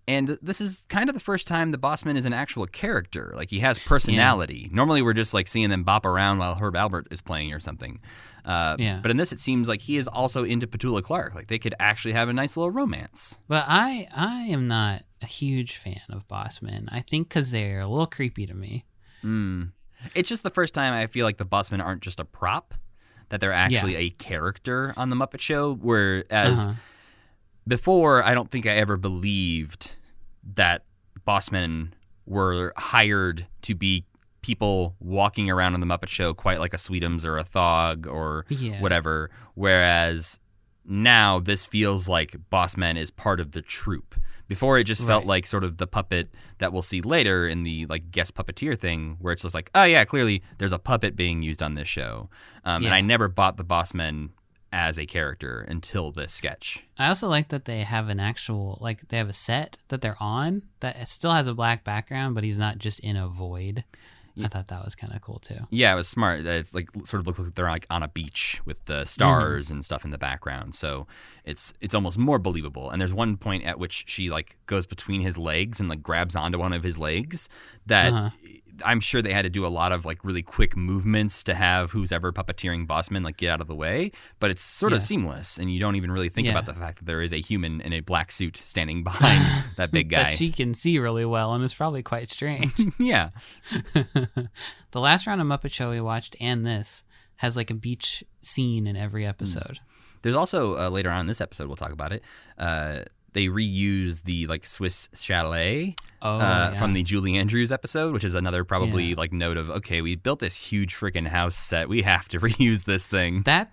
And this is kind of the first time the Bossman is an actual character. Like, he has personality. Yeah. Normally, we're just, like, seeing them bop around while Herb Albert is playing or something. But in this, it seems like he is also into Petula Clark. Like, they could actually have a nice little romance. But I am not a huge fan of Bossman. I think because they're a little creepy to me. It's just the first time I feel like the Bossmen aren't just a prop, that they're actually a character on The Muppet Show. Whereas before, I don't think I ever believed that Bossmen were hired to be people walking around on The Muppet Show quite like a Sweetums or a Thog or whatever, whereas now this feels like Bossman is part of the troupe. Before, it just felt like sort of the puppet that we'll see later in the like guest puppeteer thing, where it's just like, oh yeah, clearly there's a puppet being used on this show. And I never bought the Bossmen as a character until this sketch. I also like that they have an actual, like, they have a set that they're on that still has a black background, but he's not just in a void. I thought that was kind of cool too. Yeah, it was smart. It's like sort of looks like they're like on a beach with the stars and stuff in the background. So it's almost more believable. And there's one point at which she like goes between his legs and like grabs onto one of his legs that I'm sure they had to do a lot of like really quick movements to have who's ever puppeteering Bossman like get out of the way. But it's sort of seamless, and you don't even really think about the fact that there is a human in a black suit standing behind that big guy. That she can see really well, and it's probably quite strange. Yeah. The last round of Muppet Show we watched and this has like a beach scene in every episode. There's also later on in this episode, we'll talk about it. They reuse the like Swiss chalet from the Julie Andrews episode, which is another probably like note of, okay, we built this huge freaking house set. We have to reuse this thing. That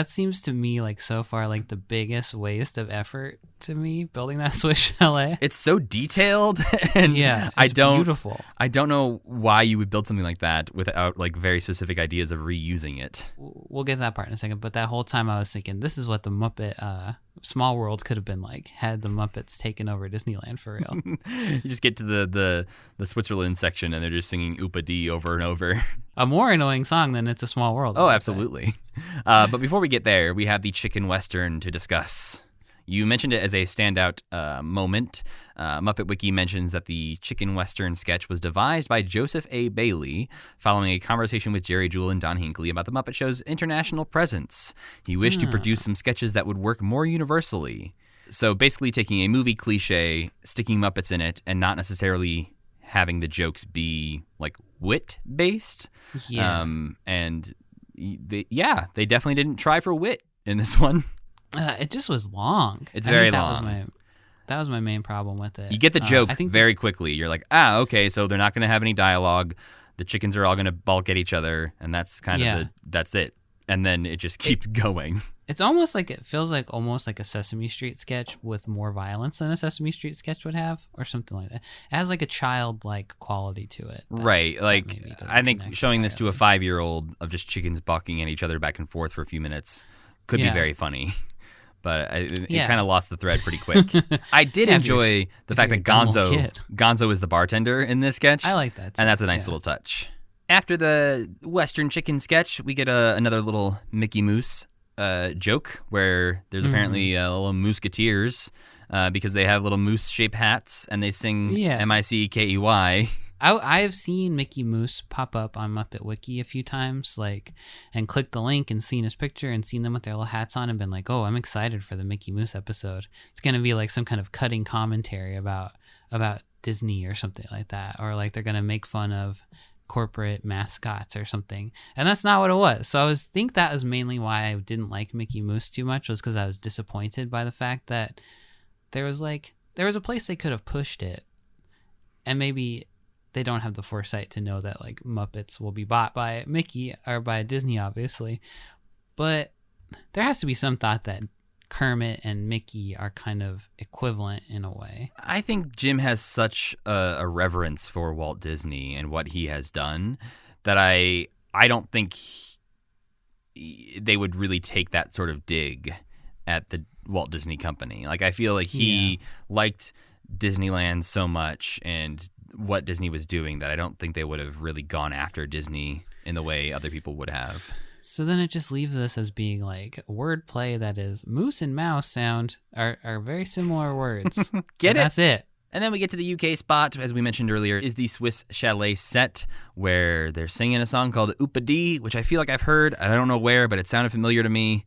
seems to me like so far like the biggest waste of effort to me, building that Swiss chalet. It's so detailed, and it's beautiful. I don't know why you would build something like that without like very specific ideas of reusing it. We'll get to that part in a second, but that whole time I was thinking this is what the Muppet Small World could have been like had the Muppets taken over Disneyland for real. You just get to the Switzerland section and they're just singing Oopa Dee over and over. A more annoying song than It's a Small World. Oh, absolutely. But before we get there, we have the chicken western to discuss. You mentioned it as a standout moment. Muppet Wiki mentions that the chicken western sketch was devised by Joseph A. Bailey following a conversation with Jerry Jewell and Don Hinckley about the Muppet Show's international presence. He wished to produce some sketches that would work more universally. So basically taking a movie cliche, sticking Muppets in it, and not necessarily having the jokes be like wit-based. Yeah. And they definitely didn't try for wit in this one. It just was long. It's very long. That That was my main problem with it. You get the joke I think very quickly. You're like, okay, so they're not going to have any dialogue. The chickens are all going to balk at each other, and that's kind of that's it. And then it just keeps going. It's almost like it feels like almost like a Sesame Street sketch with more violence than a Sesame Street sketch would have, or something like that. It has like a childlike quality to it. Right. Like, I think connect showing this to a entirely. 5-year-old of just chickens balking at each other back and forth for a few minutes could be very funny. But it kind of lost the thread pretty quick. I did enjoy the fact that Gonzo is the bartender in this sketch. I like that too. And that's a nice little touch. After the Western chicken sketch, we get another little Mickey Mouse joke where there's apparently little Mooseketeers because they have little moose-shaped hats and they sing M-I-C-K-E-Y. I have seen Mickey Mouse pop up on Muppet Wiki a few times, and clicked the link and seen his picture and seen them with their little hats on and been like, oh, I'm excited for the Mickey Mouse episode. It's going to be like some kind of cutting commentary about Disney or something like that. Or like they're going to make fun of corporate mascots or something. And that's not what it was. So I think that was mainly why I didn't like Mickey Mouse too much, was because I was disappointed by the fact that there was a place they could have pushed it, and maybe they don't have the foresight to know that like Muppets will be bought by Mickey or by Disney, obviously. But there has to be some thought that Kermit and Mickey are kind of equivalent in a way. I think Jim has such a reverence for Walt Disney and what he has done that I don't think they would really take that sort of dig at the Walt Disney Company. Like, I feel like he liked Disneyland so much and what Disney was doing that I don't think they would have really gone after Disney in the way other people would have. So then it just leaves us as being like wordplay that is moose and mouse sound are very similar words. Get it? That's it. And then we get to the UK spot, as we mentioned earlier, is the Swiss Chalet set where they're singing a song called Oopa-Dee, which I feel like I've heard. I don't know where, but it sounded familiar to me.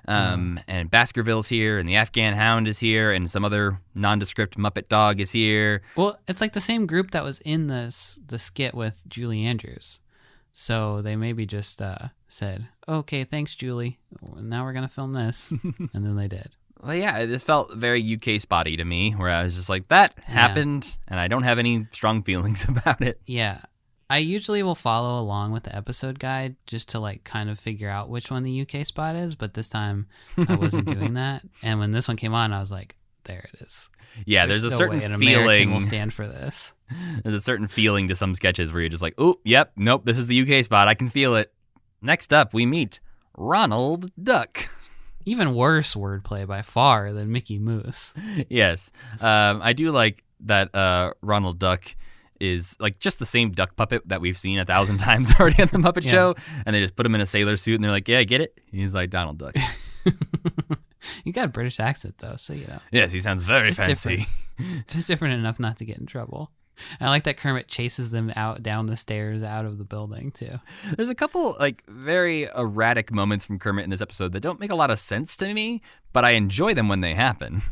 And Baskerville's here, and the Afghan Hound is here, and some other nondescript Muppet dog is here. Well, it's like the same group that was in the skit with Julie Andrews. So they maybe just said, okay, thanks, Julie. Now we're going to film this. And then they did. Well, yeah, this felt very UK spotty to me, where I was just like, that happened, and I don't have any strong feelings about it. Yeah. I usually will follow along with the episode guide just to like kind of figure out which one the UK spot is, but this time I wasn't doing that. And when this one came on, I was like, there it is. Yeah, there's a no certain way an feeling. American will stand for this. There's a certain feeling to some sketches where you're just like, oh, yep, nope, this is the UK spot. I can feel it. Next up, we meet Ronald Duck. Even worse wordplay by far than Mickey Mouse. Yes. I do like that Ronald Duck is like just the same duck puppet that we've seen 1,000 times already on the Muppet Show. And they just put him in a sailor suit and they're like, yeah, get it? He's like Donald Duck. You got a British accent though, so you know. Yes, he sounds very Just fancy. Just different enough not to get in trouble. I like that Kermit chases them out down the stairs out of the building too. There's a couple like very erratic moments from Kermit in this episode that don't make a lot of sense to me, but I enjoy them when they happen.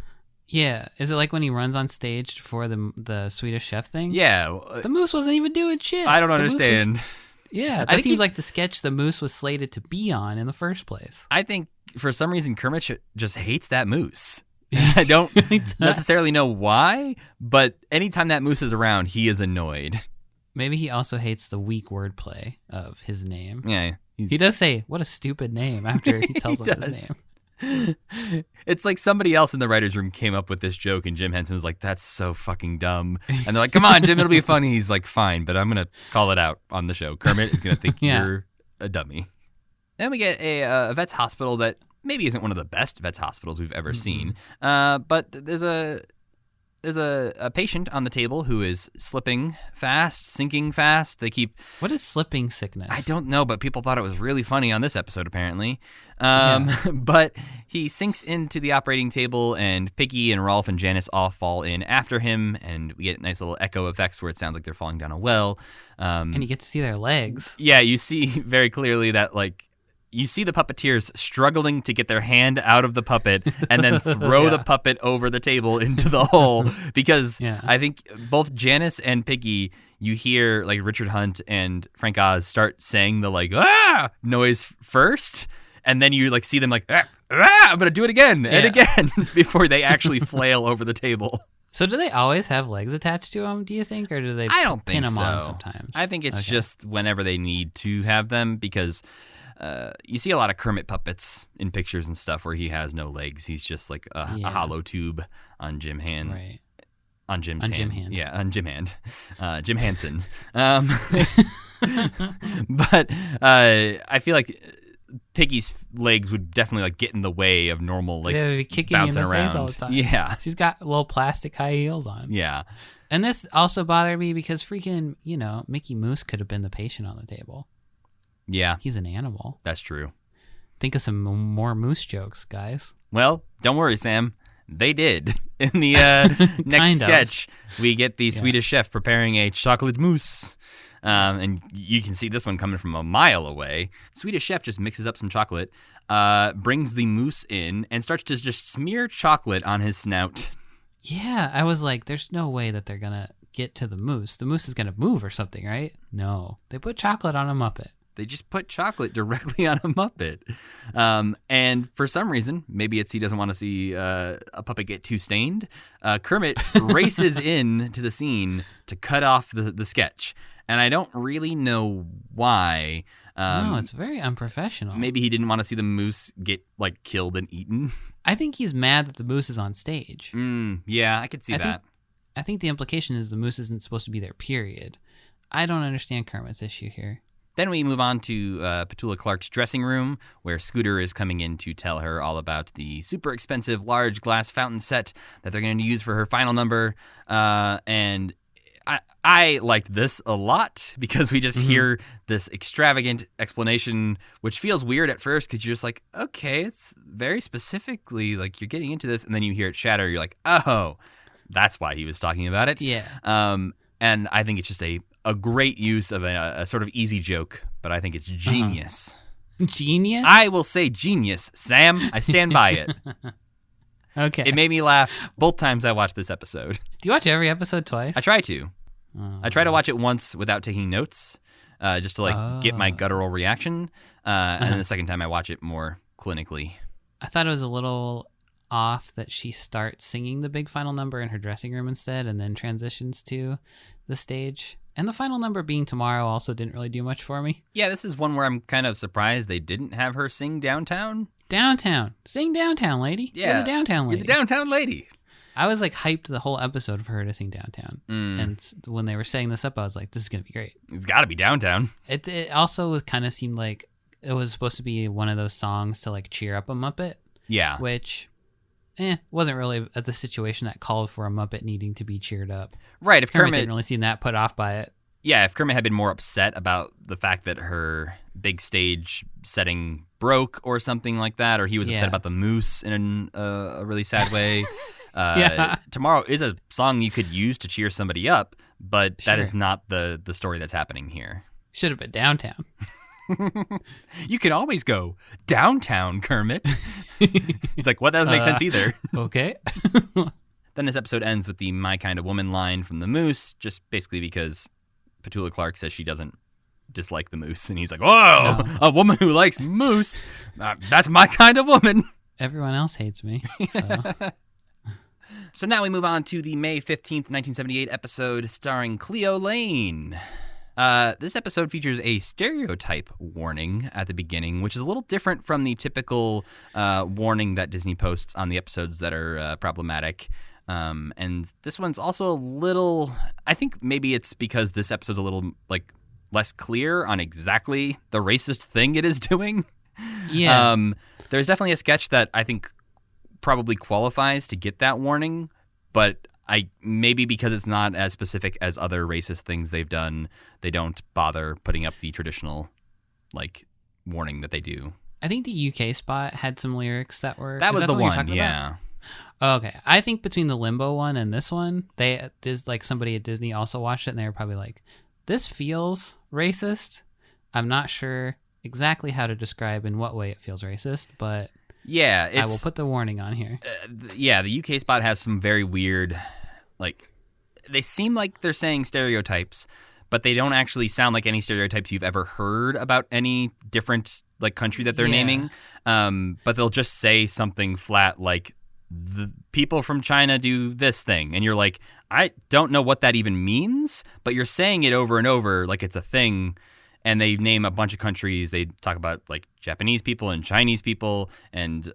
Yeah, is it like when he runs on stage for the Swedish Chef thing? Yeah. The moose wasn't even doing shit. I don't The moose understand. Yeah, that seems like the sketch the moose was slated to be on in the first place. I think for some reason Kermit just hates that moose. I don't necessarily know why, but anytime that moose is around, he is annoyed. Maybe he also hates the weak wordplay of his name. Yeah. He does say, what a stupid name, after he tells him his name. It's like somebody else in the writer's room came up with this joke and Jim Henson was like, that's so fucking dumb. And they're like, come on, Jim, it'll be funny. He's like, fine, but I'm going to call it out on the show. Kermit is going to think you're a dummy. Then we get a vet's hospital that maybe isn't one of the best vet's hospitals we've ever seen. But there's a patient on the table who is slipping fast, sinking fast. They keep... What is slipping sickness? I don't know, but people thought it was really funny on this episode, apparently. But he sinks into the operating table, and Piggy and Rolf and Janice all fall in after him, and we get nice little echo effects where it sounds like they're falling down a well. And you get to see their legs. Yeah, you see very clearly that, like, you see the puppeteers struggling to get their hand out of the puppet and then throw the puppet over the table into the hole because I think both Janice and Piggy, you hear like Richard Hunt and Frank Oz start saying the like, ah noise first. and then you like see them like, I'm gonna do it again and again before they actually flail over the table. So do they always have legs attached to them, do you think, or do they I don't pin think them so. on sometimes? I think it's just whenever they need to have them, because you see a lot of Kermit puppets in pictures and stuff where he has no legs. He's just like a hollow tube on Jim Hand. Right. On Jim's On hand. Jim Hand. Yeah, on Jim Hand. Jim Hansen. But I feel like Piggy's legs would definitely like get in the way of normal like They would be kicking you in bouncing the around. face all the time. Yeah. She's got little plastic high heels on. Yeah. And this also bothered me because freaking, Mickey Mouse could have been the patient on the table. Yeah. He's an animal. That's true. Think of some more moose jokes, guys. Well, don't worry, Sam. They did. In the next Kind of. sketch, we get the Swedish chef preparing a chocolate mousse. And you can see this one coming from a mile away. Swedish chef just mixes up some chocolate, brings the mousse in, and starts to just smear chocolate on his snout. Yeah, I was like, there's no way that they're going to get to the moose. The moose is going to move or something, right? No. They put chocolate on a Muppet. They just put chocolate directly on a Muppet. And for some reason, maybe it's he doesn't want to see a puppet get too stained, Kermit races in to the scene to cut off the sketch. And I don't really know why. No, it's very unprofessional. Maybe he didn't want to see the moose get like killed and eaten. I think he's mad that the moose is on stage. Yeah, I could see that. I think the implication is the moose isn't supposed to be there, period. I don't understand Kermit's issue here. Then we move on to Petula Clark's dressing room, where Scooter is coming in to tell her all about the super expensive large glass fountain set that they're going to use for her final number. And I liked this a lot because we just hear this extravagant explanation, which feels weird at first because you're just like, okay, it's very specifically like you're getting into this. And then you hear it shatter. You're like, oh, that's why he was talking about it. Yeah. And I think it's just a great use of a sort of easy joke, but I think it's genius. Genius? I will say genius, Sam. I stand by it. Okay. It made me laugh both times I watched this episode. Do you watch every episode twice? I try to. I try to watch it once without taking notes, just to like get my guttural reaction. And then the second time I watch it more clinically. I thought it was a little off that she starts singing the big final number in her dressing room instead and then transitions to the stage. And the final number being tomorrow also didn't really do much for me. Yeah, this is one where I'm kind of surprised they didn't have her sing Downtown. Downtown. Sing Downtown, lady. Yeah. You're the Downtown lady. You're the Downtown lady. I was like hyped the whole episode for her to sing Downtown. And when they were setting this up, I was like, this is going to be great. It's got to be Downtown. It also kind of seemed like it was supposed to be one of those songs to like cheer up a Muppet. Yeah. Which wasn't really the situation that called for a Muppet needing to be cheered up. Right. If Kermit didn't really seem that put off by it. Yeah, if Kermit had been more upset about the fact that her big stage setting broke or something like that, or he was upset about the moose in a really sad way, Tomorrow is a song you could use to cheer somebody up, but that is not the story that's happening here. Should have been Downtown. You can always go downtown, Kermit. He's like, what? That doesn't make sense either. Okay. Then this episode ends with the "My Kind of Woman" line from the moose, just basically because Petula Clark says she doesn't dislike the moose, and he's like, "Whoa, a woman who likes moose? That's my kind of woman." Everyone else hates me. So now we move on to the May 15th, 1978 episode starring Cleo Laine. This episode features a stereotype warning at the beginning, which is a little different from the typical warning that Disney posts on the episodes that are problematic. And this one's also a little, I think maybe it's because this episode's a little like less clear on exactly the racist thing it is doing. Yeah. There's definitely a sketch that I think probably qualifies to get that warning, but maybe because it's not as specific as other racist things they've done, they don't bother putting up the traditional like warning that they do. I think the UK spot had some lyrics that were... That was the one, yeah. Okay. I think between the Limbo one and this one, somebody at Disney also watched it and they were probably like, this feels racist. I'm not sure exactly how to describe in what way it feels racist, but yeah, I will put the warning on here. The UK spot has some very weird, like, they seem like they're saying stereotypes, but they don't actually sound like any stereotypes you've ever heard about any different like country that they're naming, but they'll just say something flat like the people from China do this thing, and you're like, I don't know what that even means, but you're saying it over and over like it's a thing. And they name a bunch of countries. They talk about like Japanese people and Chinese people, and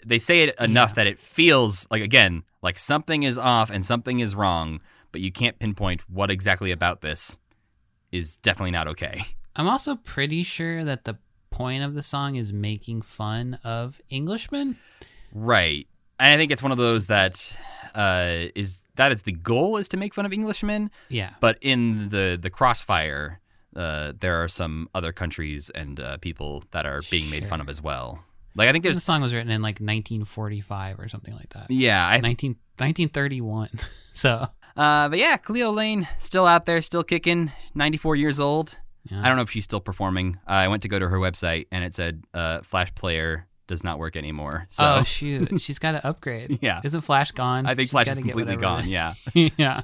they say it enough that it feels like, again, like something is off and something is wrong, but you can't pinpoint what exactly about this is definitely not okay. I'm also pretty sure that the point of the song is making fun of Englishmen. Right. And I think it's one of those that is the goal, is to make fun of Englishmen. Yeah. But in the crossfire, there are some other countries and people that are being made fun of as well. Like, I think The song was written in like 1945 or something like that. Yeah. 1931. So. But yeah, Cleo Laine, still out there, still kicking, 94 years old. Yeah. I don't know if she's still performing. I went to go to her website, and it said Flash Player does not work anymore. So. Oh, shoot. She's got to upgrade. Yeah. Isn't Flash gone? I think She's Flash is gotta get completely whatever. gone, yeah. Yeah.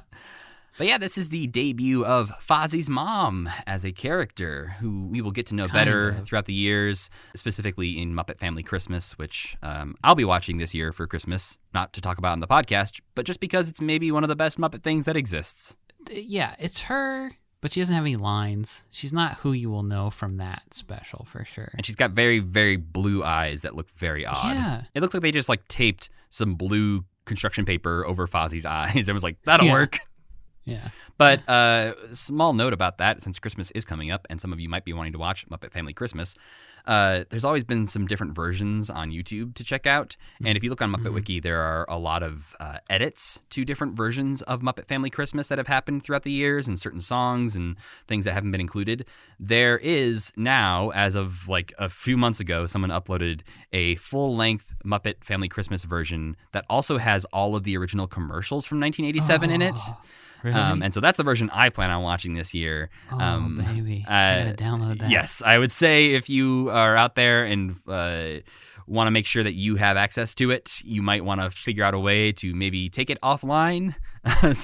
But yeah, this is the debut of Fozzie's mom as a character who we will get to know better throughout the years, specifically in Muppet Family Christmas, which I'll be watching this year for Christmas, not to talk about on the podcast, but just because it's maybe one of the best Muppet things that exists. Yeah, it's her, but she doesn't have any lines. She's not who you will know from that special for sure. And she's got very, very blue eyes that look very odd. Yeah. It looks like they just like taped some blue construction paper over Fozzie's eyes and was like, that'll work. Yeah. But small note about that, since Christmas is coming up and some of you might be wanting to watch Muppet Family Christmas, there's always been some different versions on YouTube to check out. And if you look on Muppet Wiki, there are a lot of edits to different versions of Muppet Family Christmas that have happened throughout the years, and certain songs and things that haven't been included. There is now, as of like a few months ago, someone uploaded a full-length Muppet Family Christmas version that also has all of the original commercials from 1987 in it. Really? And so that's the version I plan on watching this year. Oh, baby. I gotta download that. Yes, I would say if you are out there and want to make sure that you have access to it, you might want to figure out a way to maybe take it offline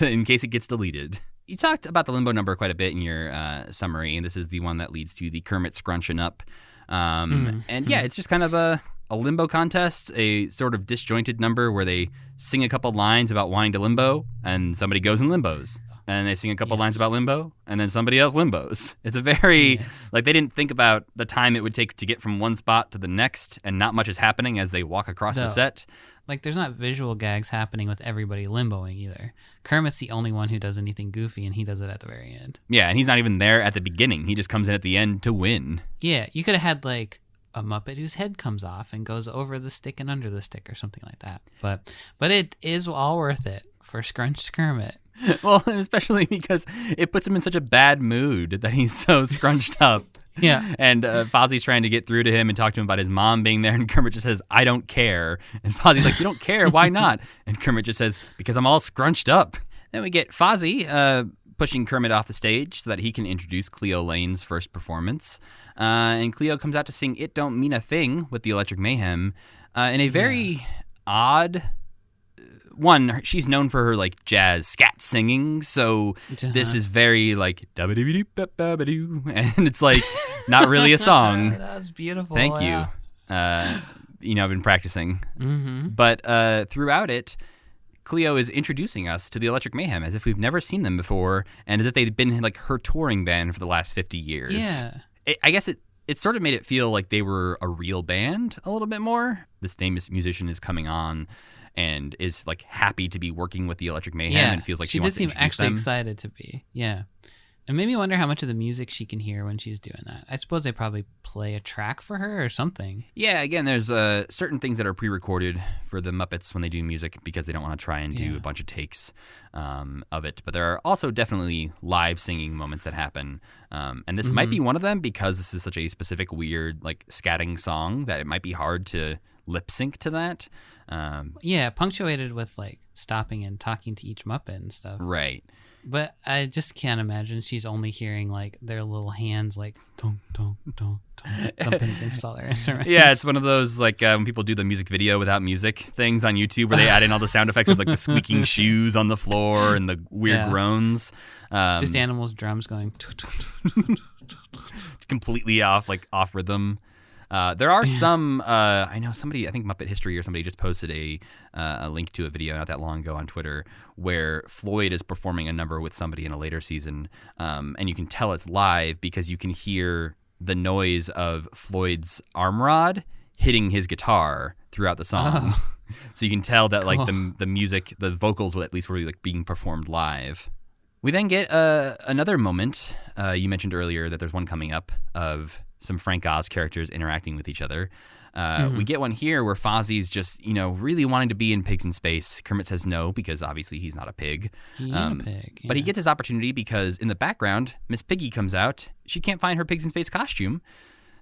in case it gets deleted. You talked about the limbo number quite a bit in your summary, and this is the one that leads to the Kermit scrunching up. And yeah, it's just kind of a limbo contest, a sort of disjointed number where they sing a couple lines about wanting to limbo, and somebody goes and limbos. And they sing a couple lines about limbo, and then somebody else limbos. It's a very, like, they didn't think about the time it would take to get from one spot to the next, and not much is happening as they walk across the set. Like, there's not visual gags happening with everybody limboing either. Kermit's the only one who does anything goofy, and he does it at the very end. Yeah, and he's not even there at the beginning. He just comes in at the end to win. Yeah, you could have had, like, a Muppet whose head comes off and goes over the stick and under the stick or something like that. But it is all worth it for Scrunched Kermit. Well, especially because it puts him in such a bad mood that he's so scrunched up. Yeah. And Fozzie's trying to get through to him and talk to him about his mom being there, and Kermit just says, I don't care. And Fozzie's like, you don't care? Why not? And Kermit just says, because I'm all scrunched up. Then we get Fozzie pushing Kermit off the stage so that he can introduce Cleo Laine's first performance. And Cleo comes out to sing It Don't Mean a Thing with the Electric Mayhem in a very odd... One, she's known for her like jazz scat singing, so this is very like da-ba-dee-dee-ba-ba-doo, and it's like not really a song. That was beautiful. Thank you. I've been practicing, but throughout it, Cleo is introducing us to the Electric Mayhem as if we've never seen them before, and as if they've been like her touring band for the last 50 years. Yeah. I guess it sort of made it feel like they were a real band a little bit more. This famous musician is coming on and is like happy to be working with the Electric Mayhem and feels like she wants to introduce them. She did seem actually excited to be. Yeah. It made me wonder how much of the music she can hear when she's doing that. I suppose they probably play a track for her or something. Yeah, again, there's certain things that are pre-recorded for the Muppets when they do music because they don't want to try and do a bunch of takes of it. But there are also definitely live singing moments that happen. And this might be one of them because this is such a specific, weird, like, scatting song that it might be hard to lip sync to that. Punctuated with like stopping and talking to each Muppet and stuff. Right. But I just can't imagine she's only hearing like their little hands like dong dong dong dong thumping against all their instruments. Yeah, it's one of those like when people do the music video without music things on YouTube where they add in all the sound effects of like the squeaking shoes on the floor and the weird groans. Just animals' drums going. completely off rhythm. There are some, I know somebody, I think Muppet History or somebody just posted a link to a video not that long ago on Twitter where Floyd is performing a number with somebody in a later season, and you can tell it's live because you can hear the noise of Floyd's arm rod hitting his guitar throughout the song. Oh. So you can tell that like Cool. the music, the vocals at least were like being performed live. We then get another moment. You mentioned earlier that there's one coming up of some Frank Oz characters interacting with each other. We get one here where Fozzie's just, really wanting to be in Pigs in Space. Kermit says no because obviously he's not a pig. He ain't a pig. But he yeah. gets his opportunity because in the background, Miss Piggy comes out. She can't find her Pigs in Space costume.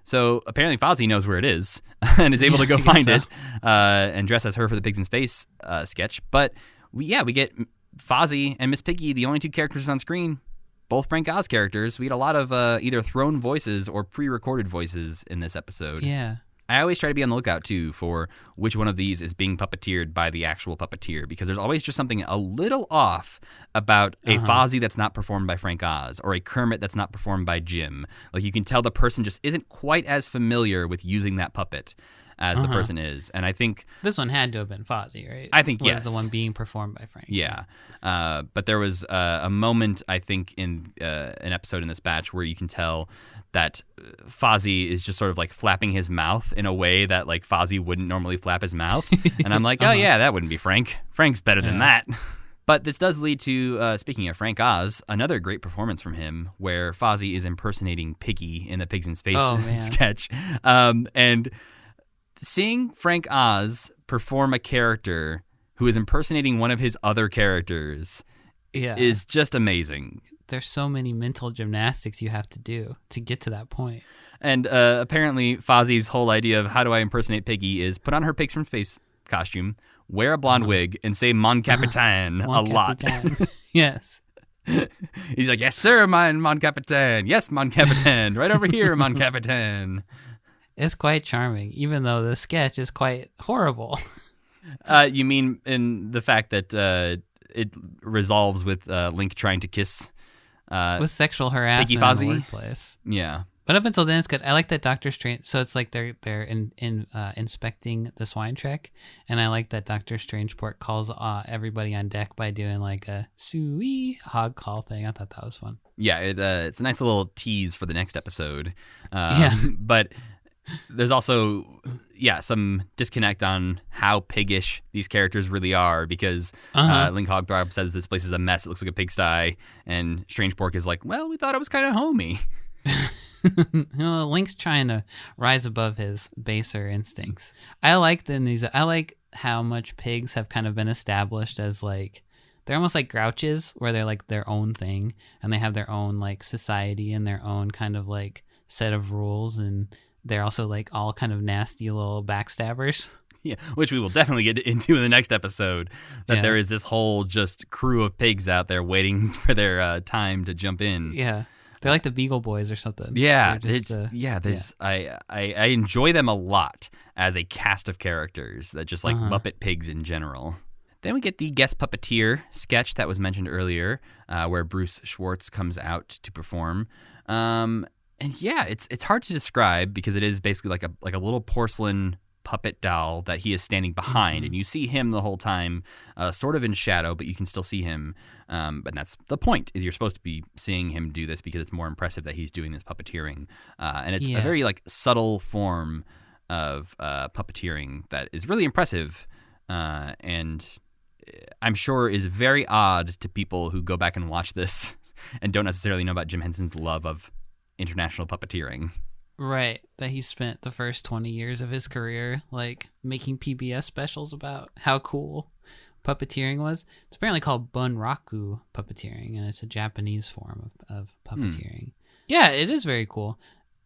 So apparently Fozzie knows where it is and is able to go I guess find so. it and dress as her for the Pigs in Space sketch. But we get Fozzie and Miss Piggy, the only two characters on screen, both Frank Oz characters. We get a lot of either thrown voices or pre-recorded voices in this episode. Yeah. I always try to be on the lookout, too, for which one of these is being puppeteered by the actual puppeteer, because there's always just something a little off about a Fozzie that's not performed by Frank Oz or a Kermit that's not performed by Jim. Like, you can tell the person just isn't quite as familiar with using that puppet as the person is. And I think... This one had to have been Fozzie, right? I think, was yes. the one being performed by Frank. Yeah. But there was a moment, I think, in an episode in this batch where you can tell that Fozzie is just sort of like flapping his mouth in a way that like Fozzie wouldn't normally flap his mouth. And I'm like, oh yeah, that wouldn't be Frank. Frank's better than that. But this does lead to, speaking of Frank Oz, another great performance from him where Fozzie is impersonating Piggy in the Pigs in Space sketch. And seeing Frank Oz perform a character who is impersonating one of his other characters is just amazing. There's so many mental gymnastics you have to do to get to that point. And apparently Fozzie's whole idea of how do I impersonate Piggy is put on her Pigs from Space costume, wear a blonde wig, and say Mon Capitan a lot. Yes. He's like, yes, sir, Mon Capitan. Yes, Mon Capitan. Right over here, Mon Capitan. It's quite charming, even though the sketch is quite horrible. You mean in the fact that it resolves with Link trying to kiss with sexual harassment Piggy in Fozzie? the workplace. Yeah. But up until then, it's good. I like that Dr. Strange. So it's like they're inspecting the swine trek, and I like that Dr. Strangeport calls everybody on deck by doing like a suey hog call thing. I thought that was fun. Yeah, it's a nice little tease for the next episode. Yeah. But there's also, some disconnect on how piggish these characters really are because Link Hogthrob says this place is a mess. It looks like a pigsty. And Strange Pork is like, well, we thought it was kind of homey. Link's trying to rise above his baser instincts. I like how much pigs have kind of been established as like, they're almost like grouches where they're like their own thing and they have their own like society and their own kind of like set of rules, and they're also like all kind of nasty little backstabbers. Yeah, which we will definitely get into in the next episode, that there is this whole just crew of pigs out there waiting for their time to jump in. Yeah. They're like the Beagle Boys or something. Yeah, Just, I enjoy them a lot as a cast of characters that just like Muppet pigs in general. Then we get the guest puppeteer sketch that was mentioned earlier, where Bruce Schwartz comes out to perform. And yeah, it's hard to describe because it is basically like a little porcelain puppet doll that he is standing behind, and you see him the whole time, sort of in shadow, but you can still see him. But that's the point, is you're supposed to be seeing him do this because it's more impressive that he's doing this puppeteering. And it's a very like subtle form of puppeteering that is really impressive, and I'm sure is very odd to people who go back and watch this and don't necessarily know about Jim Henson's love of international puppeteering. Right, that he spent the first 20 years of his career like making PBS specials about how cool puppeteering was. It's apparently called bunraku puppeteering, and it's a Japanese form of puppeteering. Yeah, it is very cool.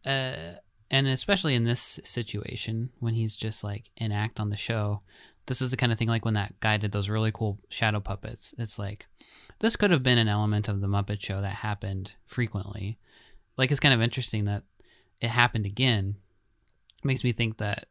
And especially in this situation, when he's just like an act on the show, this is the kind of thing like when that guy did those really cool shadow puppets. It's like, this could have been an element of the Muppet Show that happened frequently. Like, it's kind of interesting that it happened again. It makes me think that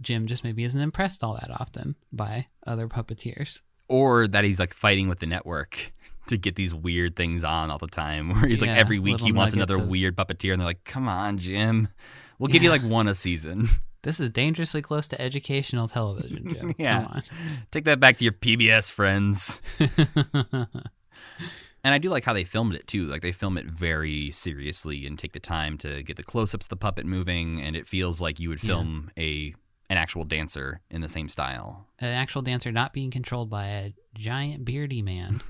Jim just maybe isn't impressed all that often by other puppeteers. Or that he's like fighting with the network to get these weird things on all the time. Where he's like, Yeah, every week he little wants nuggets another of- weird puppeteer, and they're like, come on, Jim. We'll give you like one a season. This is dangerously close to educational television, Jim. Yeah. Come Take that back to your PBS friends. on. And I do like how they filmed it too. Like they film it very seriously and take the time to get the close-ups of the puppet moving, and it feels like you would film an actual dancer in the same style. An actual dancer not being controlled by a giant beardy man.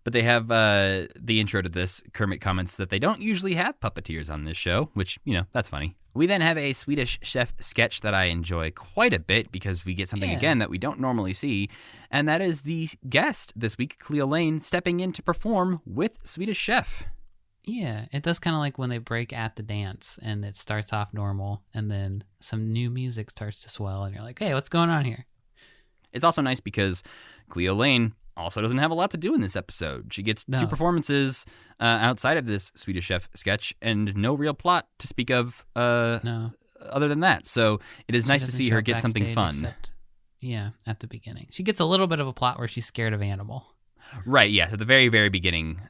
But they have the intro to this. Kermit comments that they don't usually have puppeteers on this show, which, that's funny. We then have a Swedish Chef sketch that I enjoy quite a bit because we get something, again, that we don't normally see, and that is the guest this week, Cleo Laine, stepping in to perform with Swedish Chef. Yeah, it does kind of like when they break at the dance and it starts off normal and then some new music starts to swell and you're like, hey, what's going on here? It's also nice because Cleo Laine also doesn't have a lot to do in this episode. She gets 2 performances outside of this Swedish Chef sketch and no real plot to speak of other than that. So it is nice to see her get something fun. At the beginning. She gets a little bit of a plot where she's scared of Animal. Right, yes, at the very, very beginning,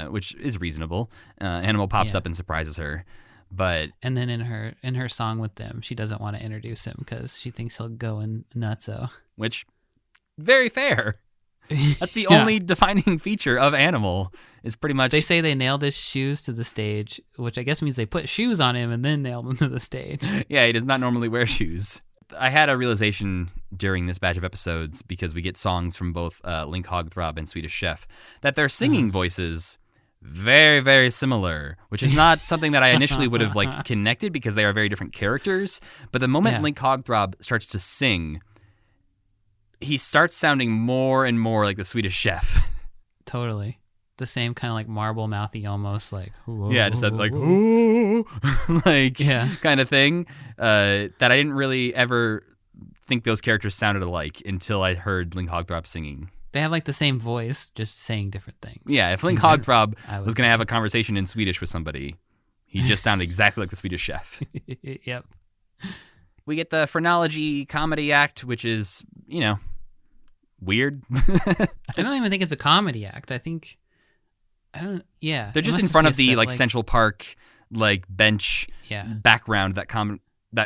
which is reasonable. Animal pops up and surprises her. But and then in her song with them, she doesn't want to introduce him because she thinks he'll go in nutso. Which, very fair. That's the only defining feature of Animal is pretty much... They say they nailed his shoes to the stage, which I guess means they put shoes on him and then nailed him to the stage. Yeah, he does not normally wear shoes. I had a realization during this batch of episodes, because we get songs from both Link Hogthrob and Swedish Chef, that their singing voices very, very similar, which is not something that I initially would have connected because they are very different characters. But the moment Link Hogthrob starts to sing, he starts sounding more and more like the Swedish Chef. Totally. The same kind of like marble mouthy, almost like, whoa, yeah, just that like, ooh, kind of thing that I didn't really ever think those characters sounded alike until I heard Link Hogthrob singing. They have like the same voice, just saying different things. Yeah, if Link Hogthrob was going to have a conversation in Swedish with somebody, he just sounded exactly like the Swedish Chef. Yep. We get the phrenology comedy act, which is, weird. I don't even think it's a comedy act. They're just in front of the Central Park bench background that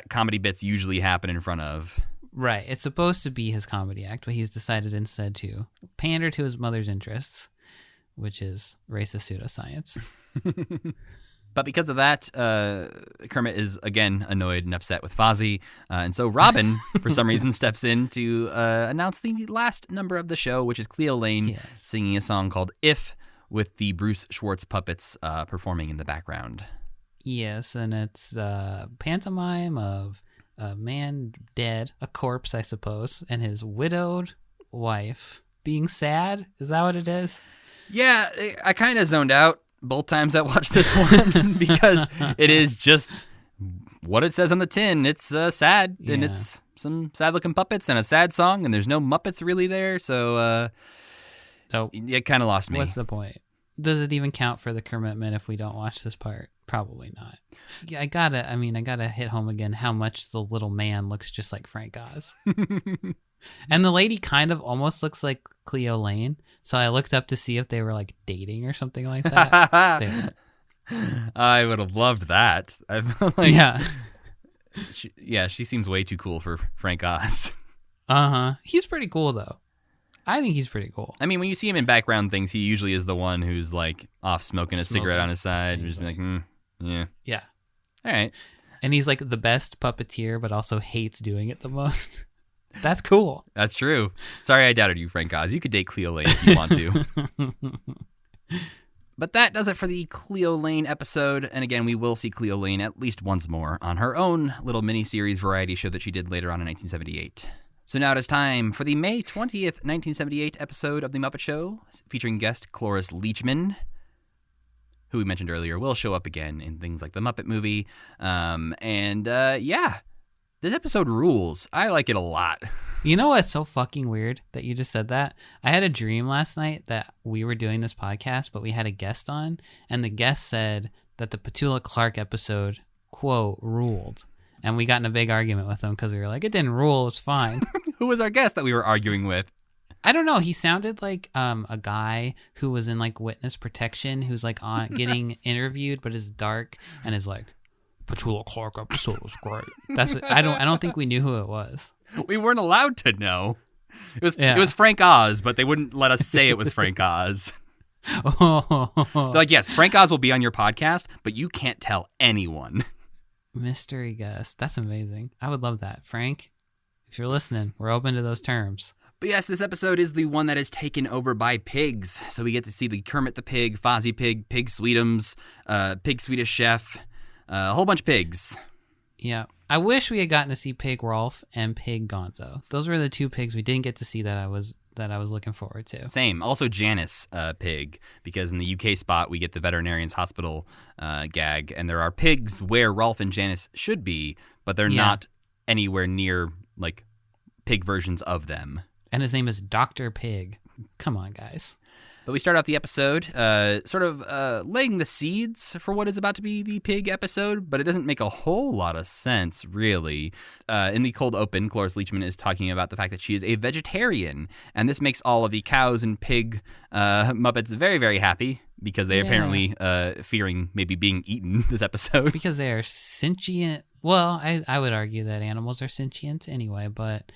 comedy bits usually happen in front of. Right. It's supposed to be his comedy act, but he's decided instead to pander to his mother's interests, which is racist pseudoscience. But because of that, Kermit is again annoyed and upset with Fozzie, and so Robin, for some reason, steps in to announce the last number of the show, which is Cleo Laine singing a song called "If," with the Bruce Schwartz puppets performing in the background. Yes, and it's a pantomime of a man dead, a corpse, I suppose, and his widowed wife being sad. Is that what it is? Yeah, I kind of zoned out both times I watched this one because it is just what it says on the tin. It's sad, and it's some sad-looking puppets and a sad song, and there's no Muppets really there, so it kind of lost me. What's the point? Does it even count for the Kermit Men if we don't watch this part? Probably not. Yeah, I gotta hit home again how much the little man looks just like Frank Oz. And the lady kind of almost looks like Cleo Laine, so I looked up to see if they were dating or something like that. I would have loved that. She seems way too cool for Frank Oz. He's pretty cool though. I think he's pretty cool. I mean, when you see him in background things, he usually is the one who's off smoking a cigarette on his side. And just yeah. Yeah. All right. And he's the best puppeteer, but also hates doing it the most. That's cool. That's true. Sorry I doubted you, Frank Oz. You could date Cleo Laine if you want to. But that does it for the Cleo Laine episode. And again, we will see Cleo Laine at least once more on her own little mini-series variety show that she did later on in 1978. So now it is time for the May 20th, 1978 episode of The Muppet Show, featuring guest Cloris Leachman, who we mentioned earlier will show up again in things like The Muppet Movie. This episode rules. I like it a lot. You know what's so fucking weird that you just said that? I had a dream last night that we were doing this podcast, but we had a guest on, and the guest said that the Petula Clark episode, quote, ruled. And we got in a big argument with them because we were like, it didn't rule, it was fine. Who was our guest that we were arguing with? I don't know. He sounded like a guy who was in like witness protection, who's like on getting interviewed, but is dark and is like, Petula Clark episode was great. I don't think we knew who it was. We weren't allowed to know. It was Frank Oz, but they wouldn't let us say it was Frank Oz. They're like, yes, Frank Oz will be on your podcast, but you can't tell anyone. Mystery guest. That's amazing. I would love that. Frank, if you're listening, we're open to those terms. But yes, this episode is the one that is taken over by pigs. So we get to see the Kermit the Pig, Fozzie Pig, Pig Sweetums, Pig Swedish Chef, a whole bunch of pigs. Yeah. I wish we had gotten to see Pig Rolf and Pig Gonzo. Those were the two pigs we didn't get to see that I was looking forward to. Same. Also Janice Pig, because in the UK spot we get the veterinarian's hospital gag, and there are pigs where Rolf and Janice should be, but they're not anywhere near like pig versions of them. And his name is Dr. Pig. Come on, guys. But we start out the episode sort of laying the seeds for what is about to be the pig episode, but it doesn't make a whole lot of sense, really. In the cold open, Cloris Leachman is talking about the fact that she is a vegetarian, and this makes all of the cows and pig Muppets very, very happy, because they apparently fearing maybe being eaten this episode. Because they are sentient. Well, I would argue that animals are sentient anyway, but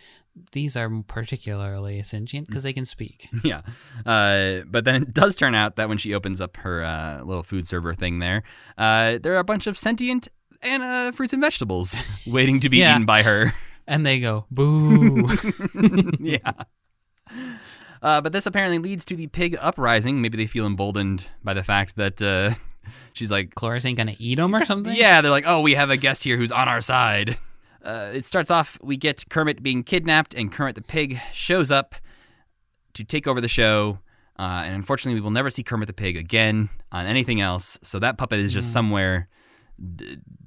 these are particularly sentient because they can speak. Yeah. But then it does turn out that when she opens up her little food server thing there are a bunch of sentient and fruits and vegetables waiting to be eaten by her. And they go, boo. Yeah. But this apparently leads to the pig uprising. Maybe they feel emboldened by the fact that she's like, Cloris ain't going to eat them or something? Yeah, they're like, oh, we have a guest here who's on our side. It starts off, we get Kermit being kidnapped, and Kermit the Pig shows up to take over the show. And unfortunately, we will never see Kermit the Pig again on anything else. So that puppet is just somewhere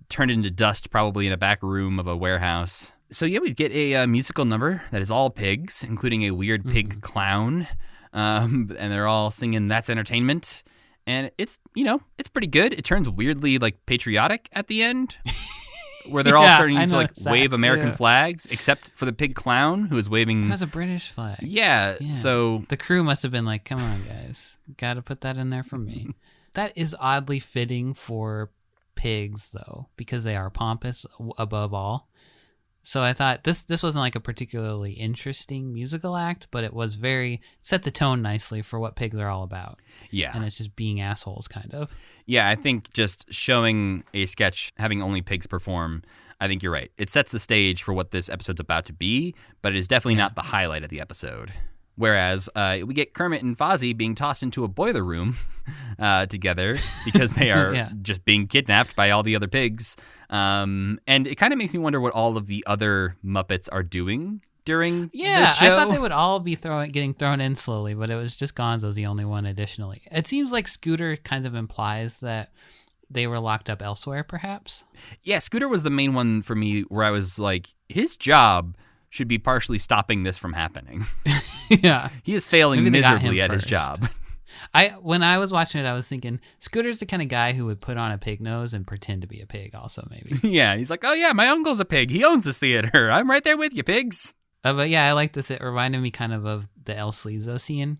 turned into dust, probably in a back room of a warehouse. So yeah, we get a musical number that is all pigs, including a weird pig clown. And they're all singing That's Entertainment. And it's pretty good. It turns weirdly like patriotic at the end. Where they're all starting to like wave American flags, except for the pig clown who is waving. It has a British flag. Yeah. So the crew must have been like, "Come on, guys, got to put that in there for me." That is oddly fitting for pigs, though, because they are pompous above all. So I thought this wasn't like a particularly interesting musical act, but it was set the tone nicely for what pigs are all about. Yeah. And it's just being assholes, kind of. Yeah, I think just showing a sketch, having only pigs perform, I think you're right. It sets the stage for what this episode's about to be, but it is definitely not the highlight of the episode. Whereas we get Kermit and Fozzie being tossed into a boiler room together because they are just being kidnapped by all the other pigs. And it kind of makes me wonder what all of the other Muppets are doing during this show. I thought they would all be getting thrown in slowly, but it was just Gonzo's the only one additionally. It seems like Scooter kind of implies that they were locked up elsewhere, perhaps. Yeah, Scooter was the main one for me where I was like, his job should be partially stopping this from happening. Yeah. He is failing miserably at his job. When I was watching it, I was thinking, Scooter's the kind of guy who would put on a pig nose and pretend to be a pig also, maybe. Yeah, he's like, oh yeah, my uncle's a pig. He owns this theater. I'm right there with you, pigs. But yeah, I like this. It reminded me kind of the El Sleazo scene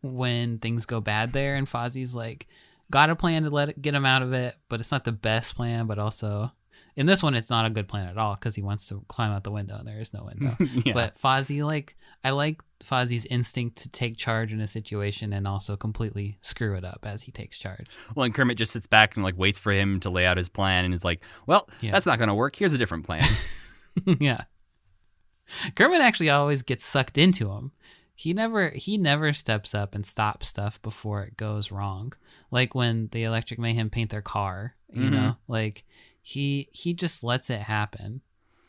when things go bad there and Fozzie's like, got a plan to get him out of it, but it's not the best plan, but also... In this one, it's not a good plan at all because he wants to climb out the window and there is no window. Yeah. But Fozzie, I like Fozzie's instinct to take charge in a situation and also completely screw it up as he takes charge. Well, and Kermit just sits back and waits for him to lay out his plan and is like, well, that's not going to work. Here's a different plan. Yeah. Kermit actually always gets sucked into him. He never steps up and stops stuff before it goes wrong. Like when the Electric Mayhem paint their car, you know? He just lets it happen.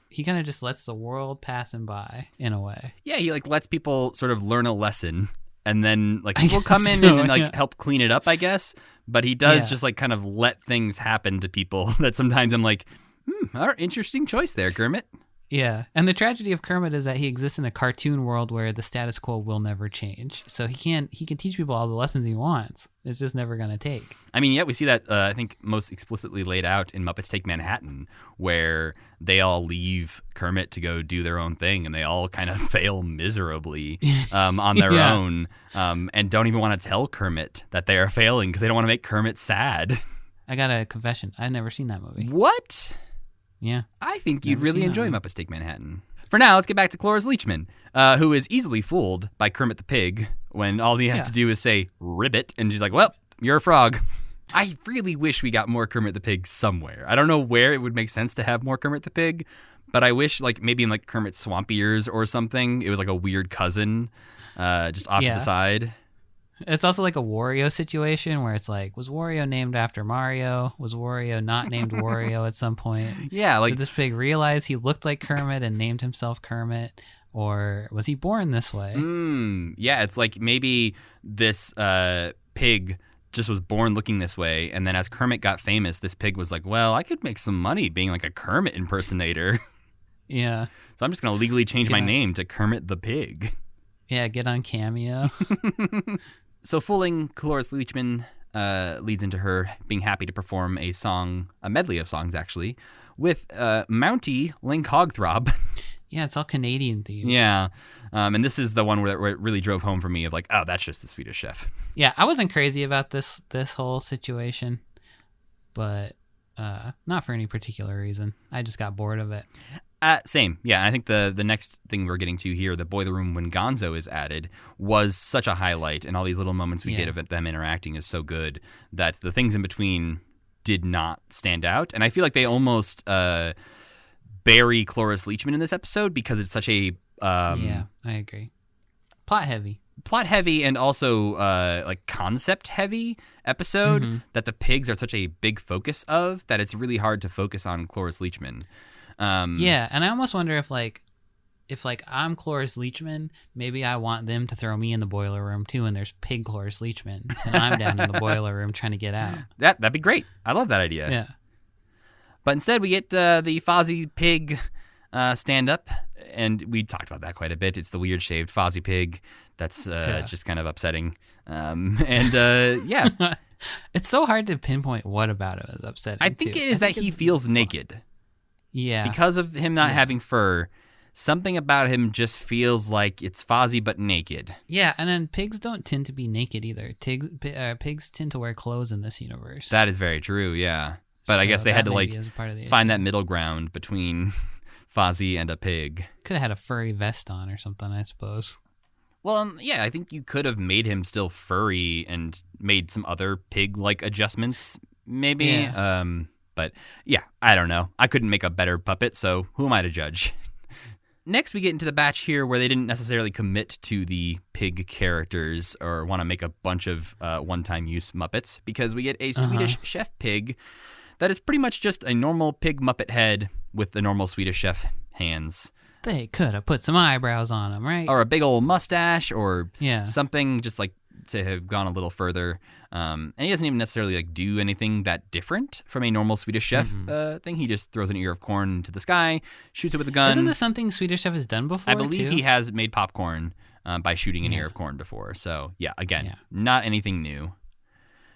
He kind of just lets the world pass him by in a way. Yeah, he lets people sort of learn a lesson, and then people come in and help clean it up, I guess. But he does just kind of let things happen to people that sometimes I'm like, interesting choice there, Kermit. Yeah, and the tragedy of Kermit is that he exists in a cartoon world where the status quo will never change. So he can teach people all the lessons he wants. It's just never going to take. I mean, yeah, we see that, I think, most explicitly laid out in Muppets Take Manhattan, where they all leave Kermit to go do their own thing, and they all kind of fail miserably on their own, and don't even want to tell Kermit that they are failing because they don't want to make Kermit sad. I got a confession. I've never seen that movie. What? Yeah. I think you'd Never really seen enjoy that one. Muppets Take Manhattan. For now, let's get back to Cloris Leachman, who is easily fooled by Kermit the Pig when all he has to do is say, ribbit, and she's like, well, you're a frog. I really wish we got more Kermit the Pig somewhere. I don't know where it would make sense to have more Kermit the Pig, but I wish, like, maybe in, like, Kermit's Swamp Ears or something, it was like a weird cousin just off to the side. It's also like a Wario situation where it's like, was Wario named after Mario? Was Wario not named Wario at some point? Yeah, like, Did this pig realize he looked like Kermit and named himself Kermit? Or was he born this way? Yeah, it's like maybe this pig just was born looking this way, and then as Kermit got famous, this pig was like, well, I could make some money being like a Kermit impersonator. Yeah. So I'm just going to legally change my name to Kermit the Pig. Yeah, get on Cameo. So fooling Cloris Leachman leads into her being happy to perform a medley of songs, actually, with Mountie Link Hogthrob. Yeah, it's all Canadian themed. Yeah. And this is the one where it really drove home for me of like, oh, that's just the Swedish Chef. Yeah, I wasn't crazy about this whole situation, but not for any particular reason. I just got bored of it. Same. Yeah, and I think the next thing we're getting to here, the boiler room when Gonzo is added, was such a highlight, and all these little moments we get of them interacting is so good that the things in between did not stand out. And I feel like they almost bury Cloris Leachman in this episode because it's such a... yeah, I agree. Plot heavy and also like concept heavy episode that the pigs are such a big focus of that it's really hard to focus on Cloris Leachman. Yeah, and I almost wonder if I'm Cloris Leachman, maybe I want them to throw me in the boiler room too, and there's pig Cloris Leachman, and I'm down in the boiler room trying to get out. That'd be great. I love that idea. Yeah. But instead we get the Fozzie Pig stand up, and we talked about that quite a bit. It's the weird shaved Fozzie Pig that's just kind of upsetting. Yeah. It's so hard to pinpoint what about it is upsetting. I think it is that he feels naked. Yeah. Because of him not having fur, something about him just feels like it's Fozzie but naked. Yeah, and then pigs don't tend to be naked either. Pigs tend to wear clothes in this universe. That is very true, yeah. But I guess they had to like find that middle ground between Fozzie and a pig. Could have had a furry vest on or something, I suppose. Well, yeah, I think you could have made him still furry and made some other pig-like adjustments, maybe. Yeah. But yeah, I don't know. I couldn't make a better puppet, so who am I to judge? Next, we get into the batch here where they didn't necessarily commit to the pig characters or want to make a bunch of one-time use Muppets, because we get a Swedish chef pig that is pretty much just a normal pig Muppet head with the normal Swedish chef hands. They could have put some eyebrows on him, right? Or a big old mustache or Yeah. something just like to have gone a little further. And he doesn't even necessarily like do anything that different from a normal Swedish chef thing. He just throws an ear of corn into the sky, shoots it with a gun. Isn't this something Swedish Chef has done before? I believe too? he has made popcorn by shooting an ear of corn before. So yeah, again, not anything new.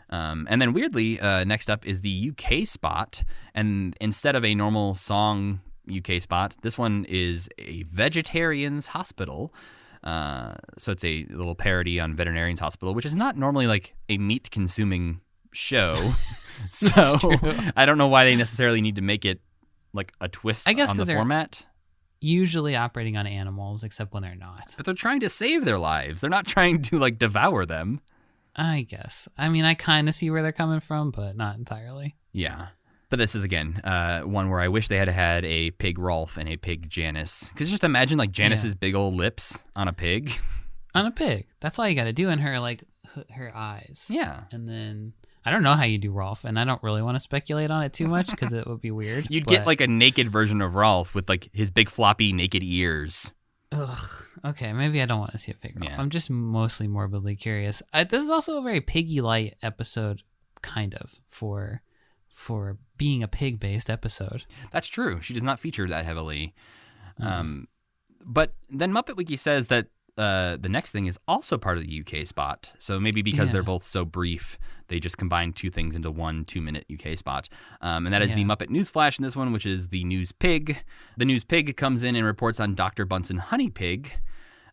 And then weirdly, next up is the UK spot. And instead of a normal song UK spot, this one is a vegetarian's hospital. So it's a little parody on Veterinarian's Hospital, which is not normally like a meat-consuming show. So I don't know why they necessarily need to make it like a twist on the format. Usually operating on animals, except when they're not. But they're trying to save their lives. They're not trying to like devour them. I guess. I mean, I kind of see where they're coming from, but not entirely. Yeah. But this is, again, one where I wish they had had a pig Rolf and a pig Janice. Because just imagine, like, Janice's big old lips on a pig. On a pig. That's all you got to do in her, like, her eyes. Yeah. And then, I don't know how you do Rolf, and I don't really want to speculate on it too much because it would be weird. You'd get, like, a naked version of Rolf with, like, his big floppy naked ears. Ugh. Okay, maybe I don't want to see a pig Rolf. Yeah. I'm just mostly morbidly curious. This is also a very piggy-light episode, kind of, for being a pig-based episode. That's true. She does not feature that heavily. But then Muppet Wiki says that the next thing is also part of the UK spot. So maybe because they're both so brief, they just combine two things into one 2-minute UK spot. And that is the Muppet Newsflash in this one, which is the News Pig. The News Pig comes in and reports on Dr. Bunsen Honey Pig.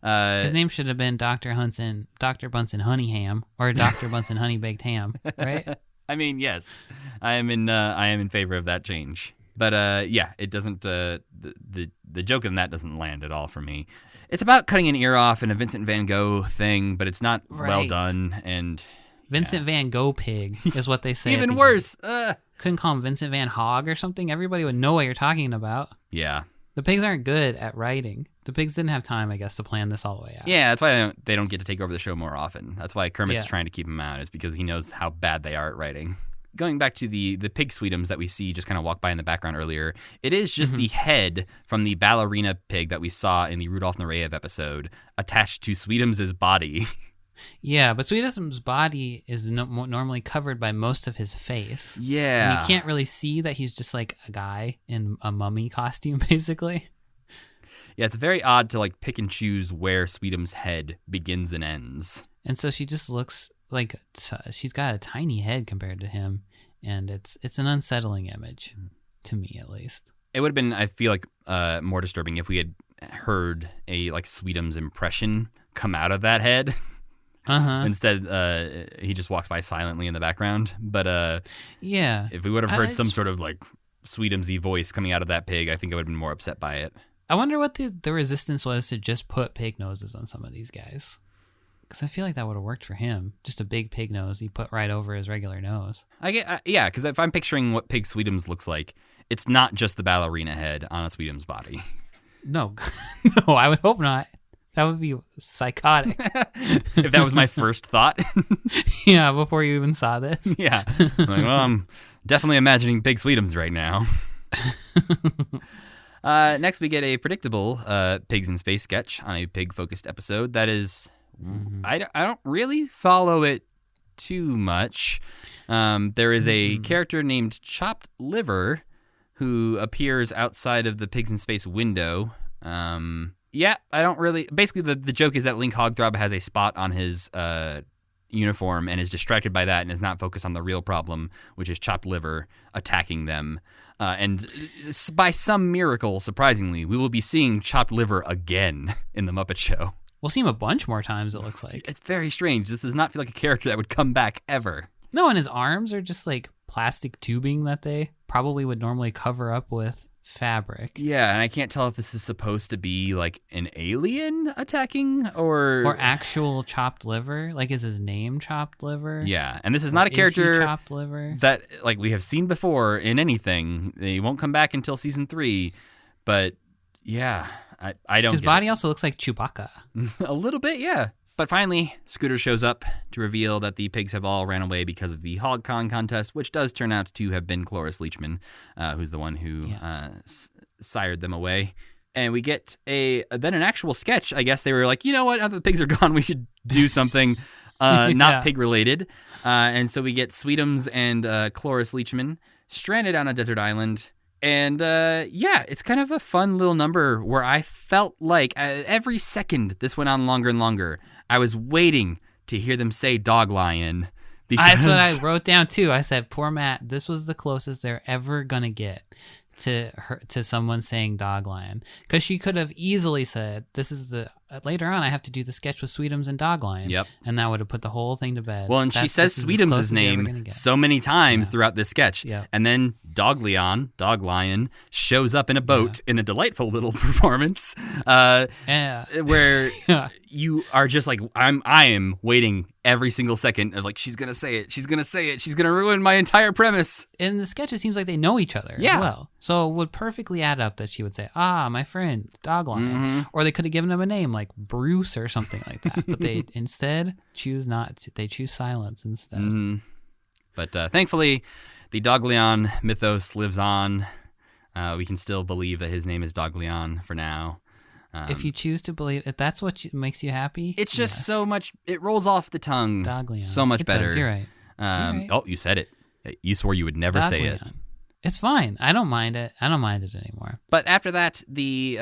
His name should have been Dr. Bunsen Honey Ham or Dr. Bunsen Honey Baked Ham, right? I mean, yes, I am in favor of that change. But yeah, it doesn't. The joke in that doesn't land at all for me. It's about cutting an ear off and a Vincent Van Gogh thing, but it's not well done. And Vincent Van Gogh Pig is what they say. Even worse. Couldn't call him Vincent Van Hog or something. Everybody would know what you're talking about. Yeah. The pigs aren't good at writing. The pigs didn't have time, I guess, to plan this all the way out. Yeah, that's why they don't get to take over the show more often. That's why Kermit's trying to keep them out, is because he knows how bad they are at writing. Going back to the pig Sweetums that we see just kind of walk by in the background earlier, it is just the head from the ballerina pig that we saw in the Rudolph Nureyev episode attached to Sweetums' body. Yeah, but Sweetums' body is normally covered by most of his face. Yeah. And you can't really see that he's just like a guy in a mummy costume, basically. Yeah, it's very odd to like pick and choose where Sweetums' head begins and ends. And so she just looks like she's got a tiny head compared to him, and it's an unsettling image, to me at least. It would have been, I feel like, more disturbing if we had heard a like Sweetums impression come out of that head. Instead, he just walks by silently in the background. But yeah, if we would have heard some sort of like Sweetums-y voice coming out of that pig, I think I would have been more upset by it. I wonder what the resistance was to just put pig noses on some of these guys. Because I feel like that would have worked for him. Just a big pig nose he put right over his regular nose. Yeah, because if I'm picturing what Pig Sweetums looks like, it's not just the ballerina head on a Sweetums body. No, no, I would hope not. That would be psychotic. If that was my first thought. Yeah, before you even saw this. Yeah. Like, well, I'm definitely imagining Pig Sweetums right now. Next, we get a predictable Pigs in Space sketch on a pig-focused episode that is... I don't really follow it too much. There is a character named Chopped Liver who appears outside of the Pigs in Space window. Yeah, I don't really... Basically, the joke is that Link Hogthrob has a spot on his uniform and is distracted by that and is not focused on the real problem, which is Chopped Liver attacking them. And by some miracle, surprisingly, we will be seeing Chopped Liver again in the Muppet Show. We'll see him a bunch more times, it looks like. It's very strange. This does not feel like a character that would come back ever. No, and his arms are just like plastic tubing that they probably would normally cover up with fabric. Yeah, and I can't tell if this is supposed to be like an alien attacking or actual Chopped Liver. Like, is his name Chopped Liver? Yeah, and this is not a character Chopped Liver that like we have seen before in anything. They won't come back until season 3, but yeah, I don't. His body also looks like Chewbacca. A little bit, yeah. But finally, Scooter shows up to reveal that the pigs have all ran away because of the HogCon contest, which does turn out to have been Cloris Leachman, who's the one who sired them away. And we get then an actual sketch. I guess they were like, you know what? Now that the pigs are gone, we should do something not pig-related. And so we get Sweetums and Cloris Leachman stranded on a desert island. And it's kind of a fun little number where I felt like every second this went on longer and longer, I was waiting to hear them say dog lion. That's what I wrote down too. I said, poor Matt, this was the closest they're ever going to get to someone saying dog lion. Because she could have easily said, this is later on I have to do the sketch with Sweetums and dog lion. Yep. And that would have put the whole thing to bed. Well, and she says Sweetums' name so many times throughout this sketch. Yep. And then dog lion, shows up in a boat in a delightful little performance where you are just like, I am waiting every single second of like, she's going to say it. She's going to ruin my entire premise. In the sketch, it seems like they know each other as well. So it would perfectly add up that she would say, my friend, dog lion. Mm-hmm. Or they could have given him a name like Bruce or something like that. But they instead choose not to. They choose silence instead. Mm-hmm. But thankfully, the Dog Leon mythos lives on. We can still believe that his name is Dog Leon for now. If you choose to believe, if that's what makes you happy, it's just so much. It rolls off the tongue. Dog Leon. So much better. Does. You're right. Oh, you said it. You swore you would never say Leon. it. It's fine. I don't mind it. I don't mind it anymore. But after that, the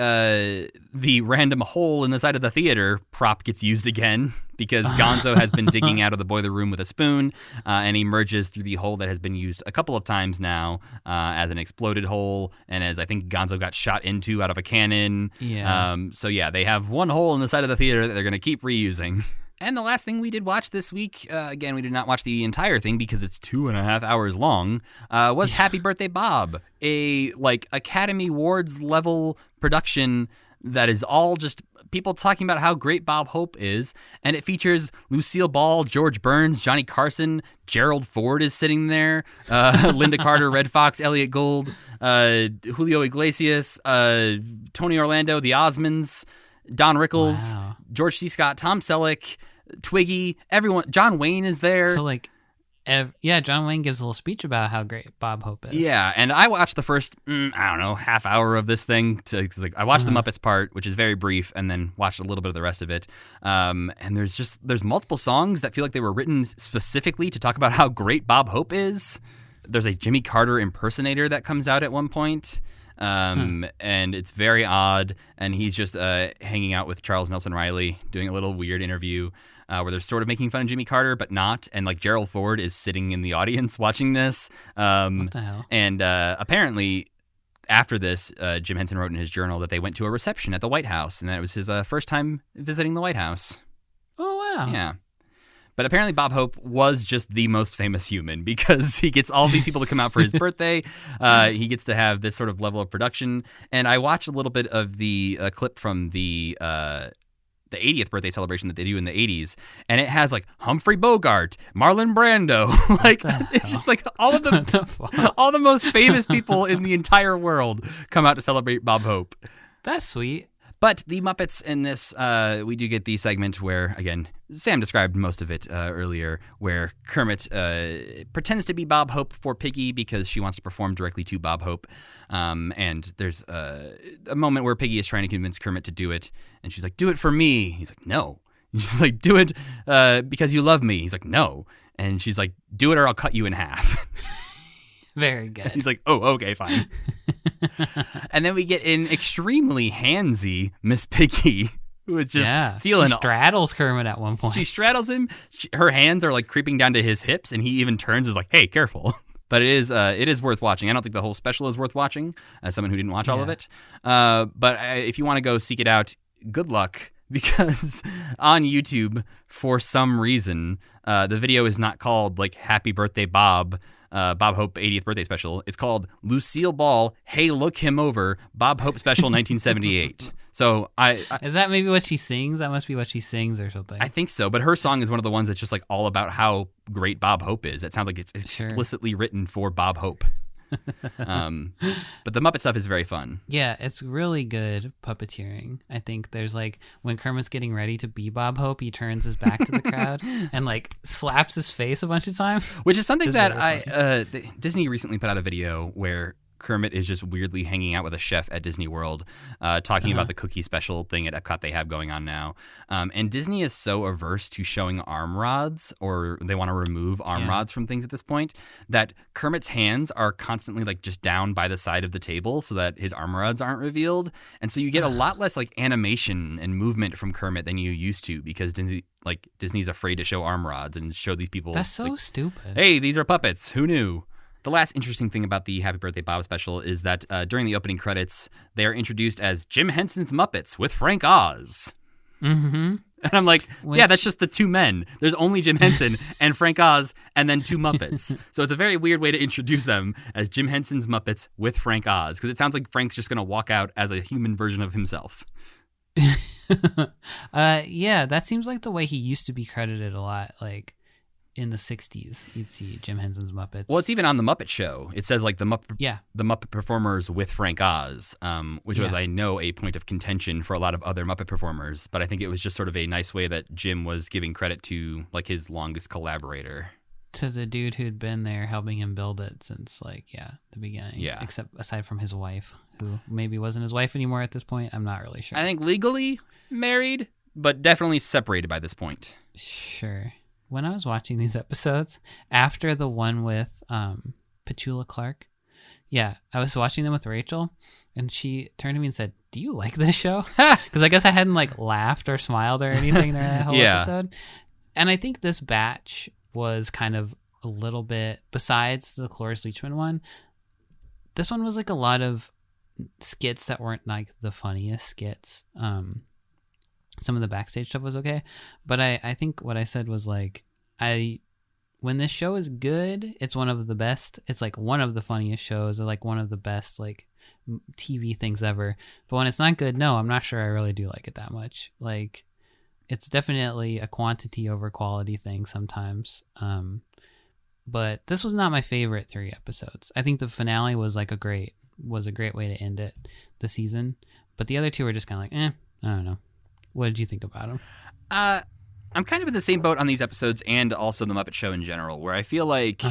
random hole in the side of the theater prop gets used again because Gonzo has been digging out of the boiler room with a spoon, and he emerges through the hole that has been used a couple of times now as an exploded hole, and as I think Gonzo got shot into out of a cannon. Yeah. So yeah, they have one hole in the side of the theater that they're going to keep reusing. And the last thing we did watch this week, again, we did not watch the entire thing because it's 2.5 hours long, was Happy Birthday Bob, a Academy Awards level production that is all just people talking about how great Bob Hope is, and it features Lucille Ball, George Burns, Johnny Carson, Gerald Ford is sitting there, Linda Carter, Red Fox, Elliot Gould, Julio Iglesias, Tony Orlando, the Osmonds, Don Rickles, Wow. George C. Scott, Tom Selleck, Twiggy, everyone. John Wayne is there. So John Wayne gives a little speech about how great Bob Hope is. Yeah, and I watched the first, half hour of this thing. I watched the Muppets part, which is very brief, and then watched a little bit of the rest of it. And there's multiple songs that feel like they were written specifically to talk about how great Bob Hope is. There's a Jimmy Carter impersonator that comes out at one point. And it's very odd, and he's just hanging out with Charles Nelson Riley, doing a little weird interview where they're sort of making fun of Jimmy Carter, but not. And Gerald Ford is sitting in the audience watching this. What the hell? And apparently, after this, Jim Henson wrote in his journal that they went to a reception at the White House, and that it was his first time visiting the White House. Oh, wow. Yeah. But apparently Bob Hope was just the most famous human because he gets all these people to come out for his birthday. He gets to have this sort of level of production. And I watched a little bit of the clip from the 80th birthday celebration that they do in the 80s. And it has Humphrey Bogart, Marlon Brando. It's just all of all the most famous people in the entire world come out to celebrate Bob Hope. That's sweet. But the Muppets in this, we do get the segment where, again, Sam described most of it earlier, where Kermit pretends to be Bob Hope for Piggy because she wants to perform directly to Bob Hope. And there's a moment where Piggy is trying to convince Kermit to do it, and she's like, "Do it for me." He's like, "No." And she's like, "Do it because you love me." He's like, "No." And she's like, "Do it or I'll cut you in half." Very good. He's like, "Oh, okay, fine." And then we get an extremely handsy Miss Piggy, who is just feeling. She straddles Kermit at one point. She straddles him. Her hands are creeping down to his hips, and he even turns and is like, "Hey, careful." But it is worth watching. I don't think the whole special is worth watching as someone who didn't watch all of it. But if you want to go seek it out, good luck. Because on YouTube, for some reason, the video is not called Happy Birthday Bob, Bob Hope 80th birthday special. It's called Lucille Ball, Hey Look Him Over, Bob Hope Special 1978. So is that maybe what she sings? That must be what she sings or something. I think so. But her song is one of the ones that's just all about how great Bob Hope is. It sounds like it's explicitly written for Bob Hope. But the Muppet stuff is very fun. Yeah, it's really good puppeteering. I think there's when Kermit's getting ready to be Bob Hope, he turns his back to the crowd and slaps his face a bunch of times, which is something that Disney recently put out a video where Kermit is just weirdly hanging out with a chef at Disney World, talking about the cookie special thing at Epcot they have going on now. And Disney is so averse to showing arm rods, or they want to remove arm rods from things at this point, that Kermit's hands are constantly just down by the side of the table so that his arm rods aren't revealed. And so you get a lot less animation and movement from Kermit than you used to because Disney's afraid to show arm rods and show these people. That's so stupid. Hey, these are puppets. Who knew? The last interesting thing about the Happy Birthday Bob special is that during the opening credits, they are introduced as Jim Henson's Muppets with Frank Oz. Mm-hmm. And I'm like, yeah, that's just the two men. There's only Jim Henson and Frank Oz and then two Muppets. So it's a very weird way to introduce them as Jim Henson's Muppets with Frank Oz, because it sounds like Frank's just going to walk out as a human version of himself. Yeah, that seems like the way he used to be credited a lot. In the 60s, you'd see Jim Henson's Muppets. Well, it's even on the Muppet Show. It says the Muppet performers with Frank Oz, which was, I know, a point of contention for a lot of other Muppet performers. But I think it was just sort of a nice way that Jim was giving credit to his longest collaborator. To the dude who'd been there helping him build it since the beginning. Yeah. Except aside from his wife, who maybe wasn't his wife anymore at this point. I'm not really sure. I think legally married, but definitely separated by this point. Sure. When I was watching these episodes, after the one with Petula Clark, Yeah, I was watching them with Rachel, and she turned to me and said, "Do you like this show?" Because I guess I hadn't like laughed or smiled or anything during that whole episode. And I think this batch was kind of a little bit, besides the Cloris Leachman one, this one was like a lot of skits that weren't like the funniest skits. Some of the backstage stuff was okay, but I think what I said was like, when this show is good, it's one of the best. It's like one of the funniest shows, or like one of the best like TV things ever. But when it's not good, no, I'm not sure I really do like it that much. Like, it's definitely a quantity over quality thing sometimes. But this was not my favorite 3 episodes. I think the finale was like a great way to end it, the season. But the other 2 were just kind of like, I don't know. What did you think about them? I'm kind of in the same boat on these episodes and also the Muppet Show in general, where I feel like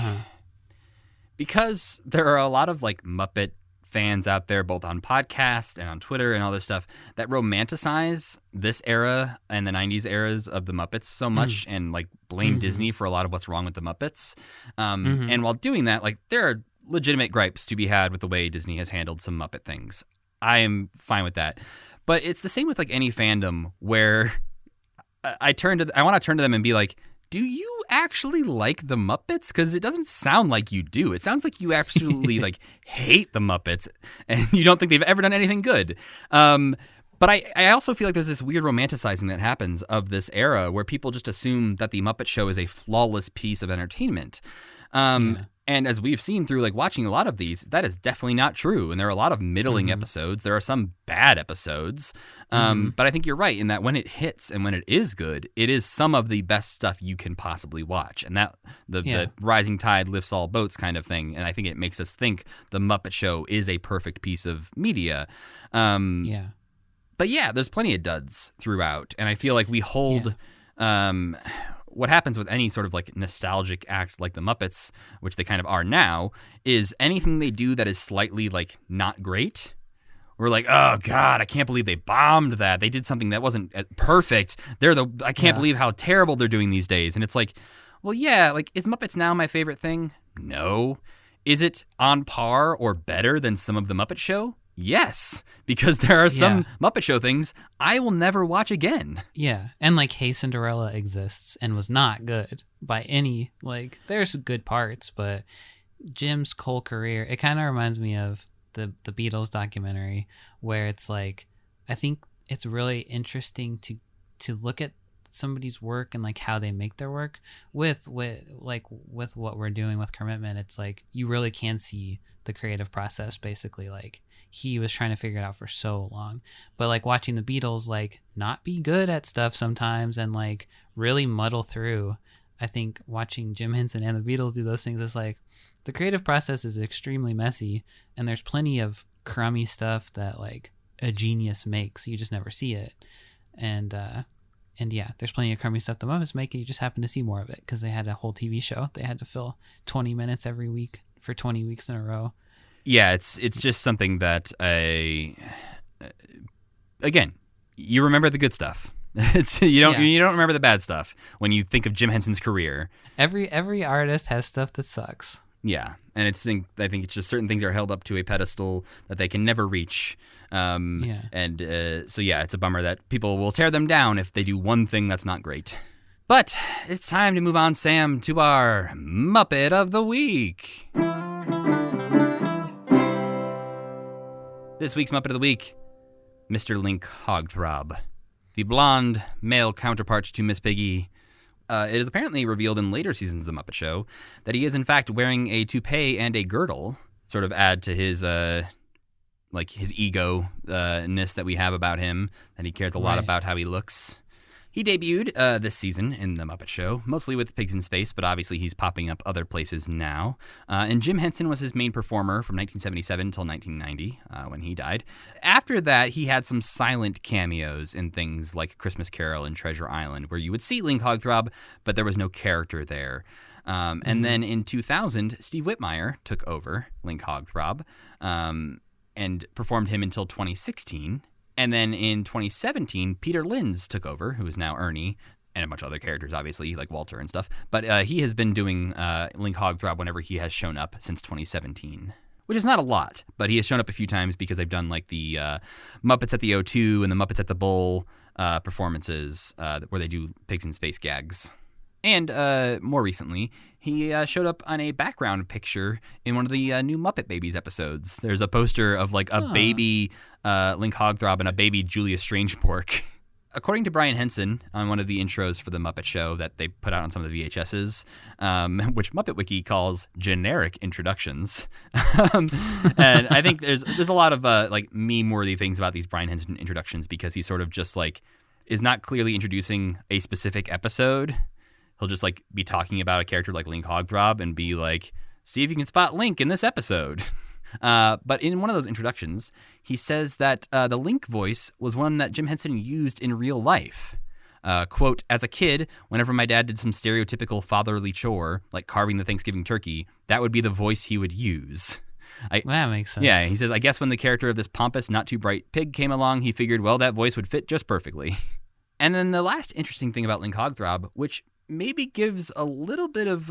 because there are a lot of like Muppet fans out there, both on podcasts and on Twitter and all this stuff, that romanticize this era and the 90s eras of the Muppets so much and like blame Disney for a lot of what's wrong with the Muppets. And while doing that, like there are legitimate gripes to be had with the way Disney has handled some Muppet things. I am fine with that. But it's the same with like any fandom where I want to turn to them and be like, do you actually like the Muppets? Because it doesn't sound like you do. It sounds like you absolutely like hate the Muppets and you don't think they've ever done anything good. But I also feel like there's this weird romanticizing that happens of this era where people just assume that the Muppet Show is a flawless piece of entertainment. And as we've seen through like watching a lot of these, that is definitely not true. And there are a lot of middling episodes. There are some bad episodes. But I think you're right in that when it hits and when it is good, it is some of the best stuff you can possibly watch. And that the rising tide lifts all boats kind of thing. And I think it makes us think the Muppet Show is a perfect piece of media. But yeah, there's plenty of duds throughout. And I feel like we hold... what happens with any sort of like nostalgic act like the Muppets, which they kind of are now, is anything they do that is slightly like not great, we're like, oh God, I can't believe they bombed that. They did something that wasn't perfect. I can't believe how terrible they're doing these days. And it's like, well, yeah, like is Muppets Now my favorite thing? No. Is it on par or better than some of the Muppet Show? Yes, because there are some Muppet Show things I will never watch again. Yeah, and like Hey Cinderella exists and was not good by any, like there's good parts, but Jim's whole career, it kind of reminds me of the Beatles documentary where it's like, I think it's really interesting to look at somebody's work and like how they make their work with what we're doing with commitment. It's like you really can see the creative process basically. Like he was trying to figure it out for so long, but like watching the Beatles like not be good at stuff sometimes and like really muddle through. I think watching Jim Henson and the Beatles do those things is like the creative process is extremely messy and there's plenty of crummy stuff that like a genius makes. You just never see it. And yeah, there's plenty of crummy stuff the Muppets make, and you just happen to see more of it because they had a whole TV show. They had to fill 20 minutes every week for 20 weeks in a row. Yeah, it's just something that again, you remember the good stuff. You don't remember the bad stuff when you think of Jim Henson's career. Every artist has stuff that sucks. Yeah, and I think it's just certain things are held up to a pedestal that they can never reach. And so yeah, it's a bummer that people will tear them down if they do one thing that's not great. But it's time to move on, Sam, to our Muppet of the Week. This week's Muppet of the Week, Mr. Link Hogthrob, the blonde male counterpart to Miss Piggy. It is apparently revealed in later seasons of The Muppet Show that he is in fact wearing a toupee and a girdle, sort of add to his his ego-ness that we have about him, that he cares a lot about how he looks. He debuted this season in The Muppet Show, mostly with Pigs in Space, but obviously he's popping up other places now. And Jim Henson was his main performer from 1977 until 1990, when he died. After that, he had some silent cameos in things like Christmas Carol and Treasure Island, where you would see Link Hogthrob, but there was no character there. And then in 2000, Steve Whitmire took over Link Hogthrob and performed him until 2016. And then in 2017, Peter Linz took over, who is now Ernie, and a bunch of other characters, obviously, like Walter and stuff. But he has been doing Link Hogthrob whenever he has shown up since 2017. which is not a lot, but he has shown up a few times because I've done like the Muppets at the O2 and the Muppets at the Bowl performances where they do pigs in space gags. And more recently, he showed up on a background picture in one of the new Muppet Babies episodes. There's a poster of like a baby Link Hogthrob and a baby Julia Strangepork. According to Brian Henson on one of the intros for the Muppet Show that they put out on some of the VHSs, which Muppet Wiki calls generic introductions, and I think there's a lot of like meme-worthy things about these Brian Henson introductions because he sort of just like is not clearly introducing a specific episode. He'll just like be talking about a character like Link Hogthrob and be like, "See if you can spot Link in this episode." But in one of those introductions, he says that the Link voice was one that Jim Henson used in real life. Quote, "As a kid, whenever my dad did some stereotypical fatherly chore, like carving the Thanksgiving turkey, that would be the voice he would use." That makes sense. Yeah, he says, "I guess when the character of this pompous, not too bright pig came along, he figured, well, that voice would fit just perfectly." And then the last interesting thing about Link Hogthrob, which maybe gives a little bit of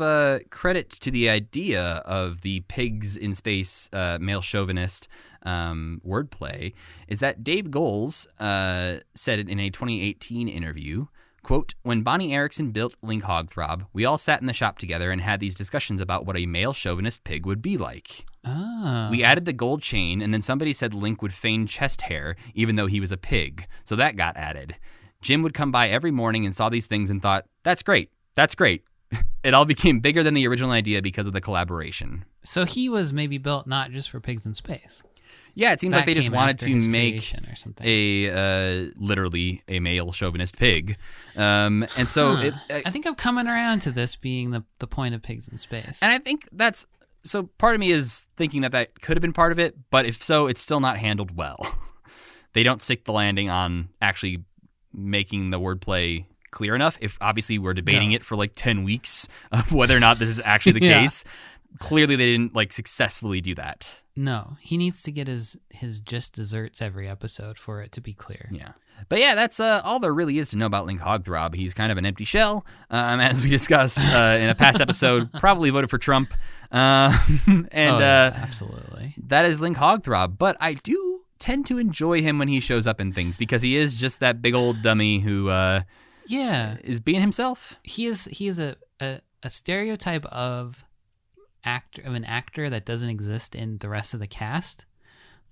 credit to the idea of the pigs in space male chauvinist wordplay, is that Dave Goelz said it in a 2018 interview, quote, "When Bonnie Erickson built Link Hogthrob, we all sat in the shop together and had these discussions about what a male chauvinist pig would be like. Oh. We added the gold chain, and then somebody said Link would feign chest hair even though he was a pig, so that got added. Jim would come by every morning and saw these things and thought, that's great. That's great. It all became bigger than the original idea because of the collaboration." So he was maybe built not just for pigs in space. Yeah, it seems like they just wanted to make or something. literally a male chauvinist pig. And so I think I'm coming around to this being the point of pigs in space. And I think that's, so part of me is thinking that could have been part of it, but if so, it's still not handled well. They don't stick the landing on actually making the wordplay clear enough. If obviously we're debating it for like 10 weeks of whether or not this is actually the case, clearly they didn't like successfully do that. No, he needs to get his just desserts every episode for it to be clear. Yeah. But yeah, that's all there really is to know about Link Hogthrob. He's kind of an empty shell, as we discussed in a past episode, probably voted for Trump. Absolutely. That is Link Hogthrob. But I do tend to enjoy him when he shows up in things because he is just that big old dummy who is being himself. He is a stereotype of an actor that doesn't exist in the rest of the cast.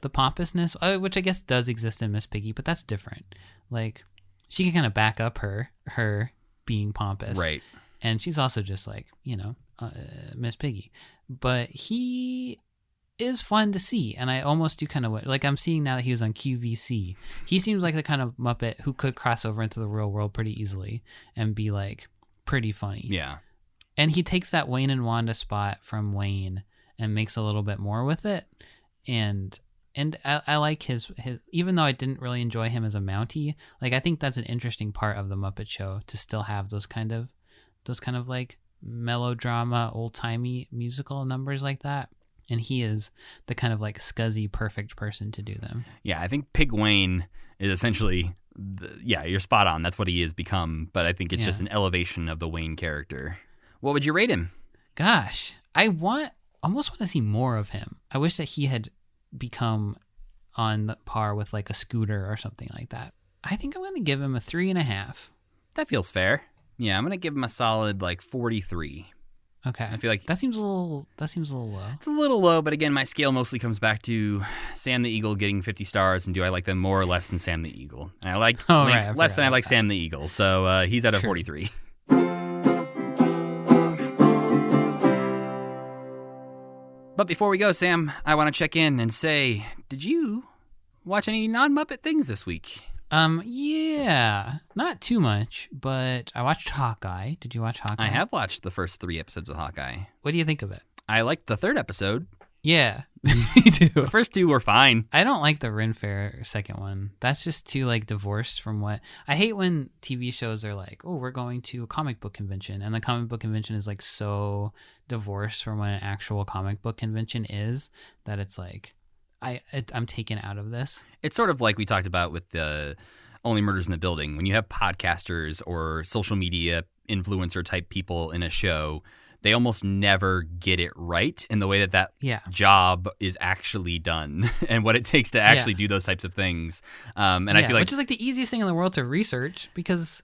The pompousness, which I guess does exist in Miss Piggy, but that's different. Like, she can kind of back up her being pompous, right? And she's also just like, Miss Piggy. But he is fun to see, and I almost do kind of like I'm seeing now that he was on QVC. He seems like the kind of Muppet who could cross over into the real world pretty easily and be like pretty funny. Yeah. And he takes that Wayne and Wanda spot from Wayne and makes a little bit more with it. And I like his even though I didn't really enjoy him as a Mountie, like I think that's an interesting part of the Muppet Show to still have those kind of like melodrama, old-timey musical numbers like that. And he is the kind of like scuzzy perfect person to do them. Yeah, I think Pig Wayne is essentially, you're spot on. That's what he has become. But I think it's just an elevation of the Wayne character. What would you rate him? Gosh, I almost want to see more of him. I wish that he had become on the par with like a Scooter or something like that. I think I'm going to give him a 3.5. That feels fair. Yeah, I'm going to give him a solid like 43. Okay. I feel like that seems a little low. It's a little low, but again, my scale mostly comes back to Sam the Eagle getting 50 stars, and do I like them more or less than Sam the Eagle? And I like Link less than I like Sam the Eagle, so he's at a 43. But before we go, Sam, I want to check in and say, did you watch any non-Muppet things this week? Yeah, not too much, but I watched Hawkeye. Did you watch Hawkeye? I have watched the first 3 episodes of Hawkeye. What do you think of it? I liked the 3rd episode. Yeah, me too. The first 2 were fine. I don't like the Ren Fair second one. That's just too like divorced from what I hate when TV shows are like, oh, we're going to a comic book convention, and the comic book convention is like so divorced from what an actual comic book convention is that it's like I'm taken out of this. It's sort of like we talked about with the Only Murders in the Building. When you have podcasters or social media influencer type people in a show, they almost never get it right in the way that Yeah. job is actually done and what it takes to actually Yeah. do those types of things. And I feel like which is like the easiest thing in the world to research, because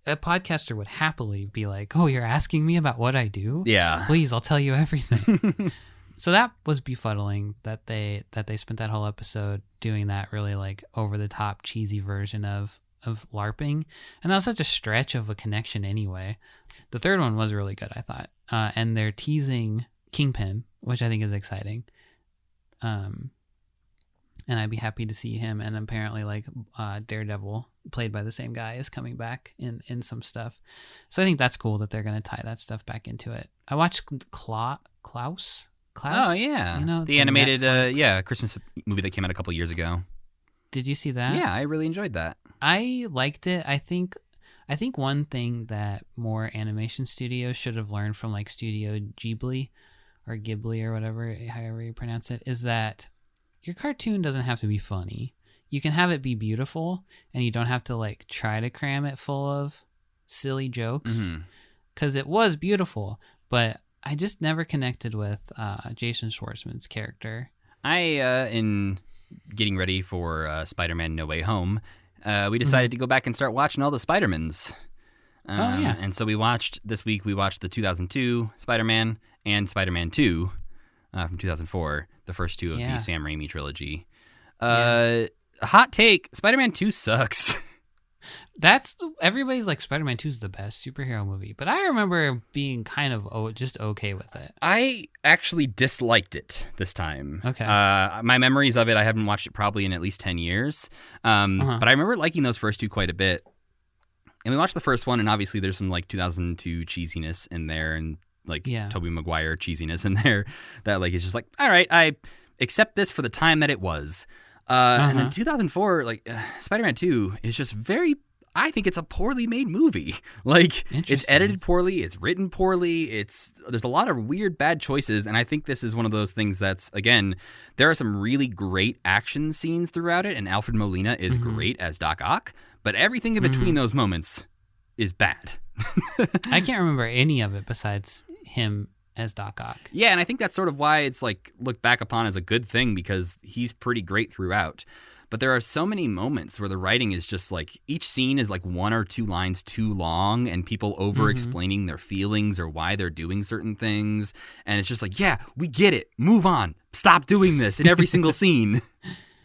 a podcaster would happily be like, "Oh, you're asking me about what I do? yeah. Please, I'll tell you everything." So that was befuddling that they spent that whole episode doing that really like over the top cheesy version of LARPing, and that was such a stretch of a connection anyway. The third one was really good, I thought, and they're teasing Kingpin, which I think is exciting. And I'd be happy to see him. And apparently, like Daredevil, played by the same guy, is coming back in some stuff. So I think that's cool that they're going to tie that stuff back into it. I watched Klaus. Oh yeah, you know, the animated Netflix. Christmas movie that came out a couple years ago. Did you see that? Yeah, I really enjoyed that. I liked it. I think one thing that more animation studios should have learned from like Studio Ghibli or whatever, however you pronounce it, is that your cartoon doesn't have to be funny. You can have it be beautiful, and you don't have to like try to cram it full of silly jokes, because it was beautiful, but I just never connected with Jason Schwartzman's character. In getting ready for Spider-Man No Way Home, we decided to go back and start watching all the Spider-Mans. Yeah. And so we watched the 2002 Spider-Man and Spider-Man 2 from 2004, the first two of the Sam Raimi trilogy. Hot take, Spider-Man 2 sucks. That's everybody's like Spider-Man 2 is the best superhero movie, but I remember being kind of just okay with it. I actually disliked it this time. Okay. My memories of it, I haven't watched it probably in at least 10 years. But I remember liking those first two quite a bit. And we watched the first one, and obviously there's some like 2002 cheesiness in there, and like Tobey Maguire cheesiness in there that like is just like, all right, I accept this for the time that it was. And then 2004, like Spider-Man 2 is just I think it's a poorly made movie. Like it's edited poorly, it's written poorly, there's a lot of weird bad choices, and I think this is one of those things that's, again, there are some really great action scenes throughout it, and Alfred Molina is great as Doc Ock, but everything in between those moments is bad. I can't remember any of it besides him as Doc Ock. Yeah, and I think that's sort of why it's like looked back upon as a good thing, because he's pretty great throughout. But there are so many moments where the writing is just like, each scene is like one or two lines too long, and people over-explaining their feelings or why they're doing certain things. And it's just like, yeah, we get it. Move on. Stop doing this in every single scene.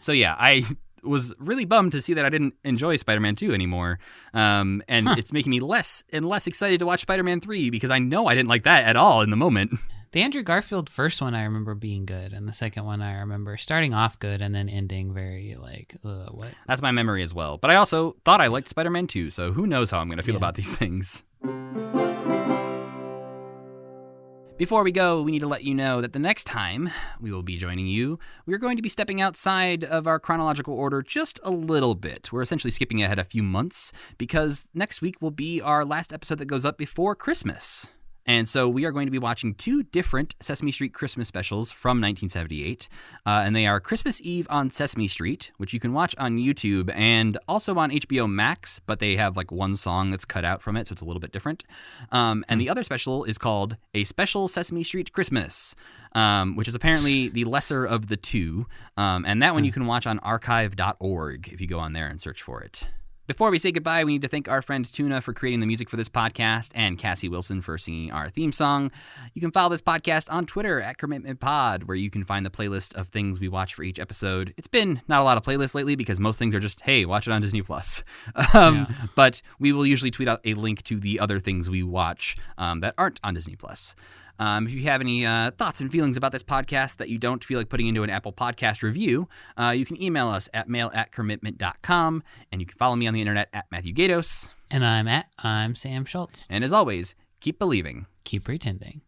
So yeah, I was really bummed to see that I didn't enjoy Spider-Man 2 anymore. And it's making me less and less excited to watch Spider-Man 3, because I know I didn't like that at all in the moment. The Andrew Garfield first one I remember being good, and the second one I remember starting off good and then ending very like, what? That's my memory as well. But I also thought I liked Spider-Man 2, so who knows how I'm going to feel about these things. Before we go, we need to let you know that the next time we will be joining you, we're going to be stepping outside of our chronological order just a little bit. We're essentially skipping ahead a few months, because next week will be our last episode that goes up before Christmas. And so we are going to be watching two different Sesame Street Christmas specials from 1978. And they are Christmas Eve on Sesame Street, which you can watch on YouTube and also on HBO Max, but they have like one song that's cut out from it, so it's a little bit different. And the other special is called A Special Sesame Street Christmas, which is apparently the lesser of the two. And that one you can watch on archive.org if you go on there and search for it. Before we say goodbye, we need to thank our friend Tuna for creating the music for this podcast, and Cassie Wilson for singing our theme song. You can follow this podcast on Twitter at CommitmentPod, where you can find the playlist of things we watch for each episode. It's been not a lot of playlists lately, because most things are just, hey, watch it on Disney+. But we will usually tweet out a link to the other things we watch that aren't on Disney+. If you have any thoughts and feelings about this podcast that you don't feel like putting into an Apple Podcast review, you can email us at mail@commitment.com, and you can follow me on the internet at Matthew Gatos. And I'm Sam Schultz. And as always, keep believing. Keep pretending.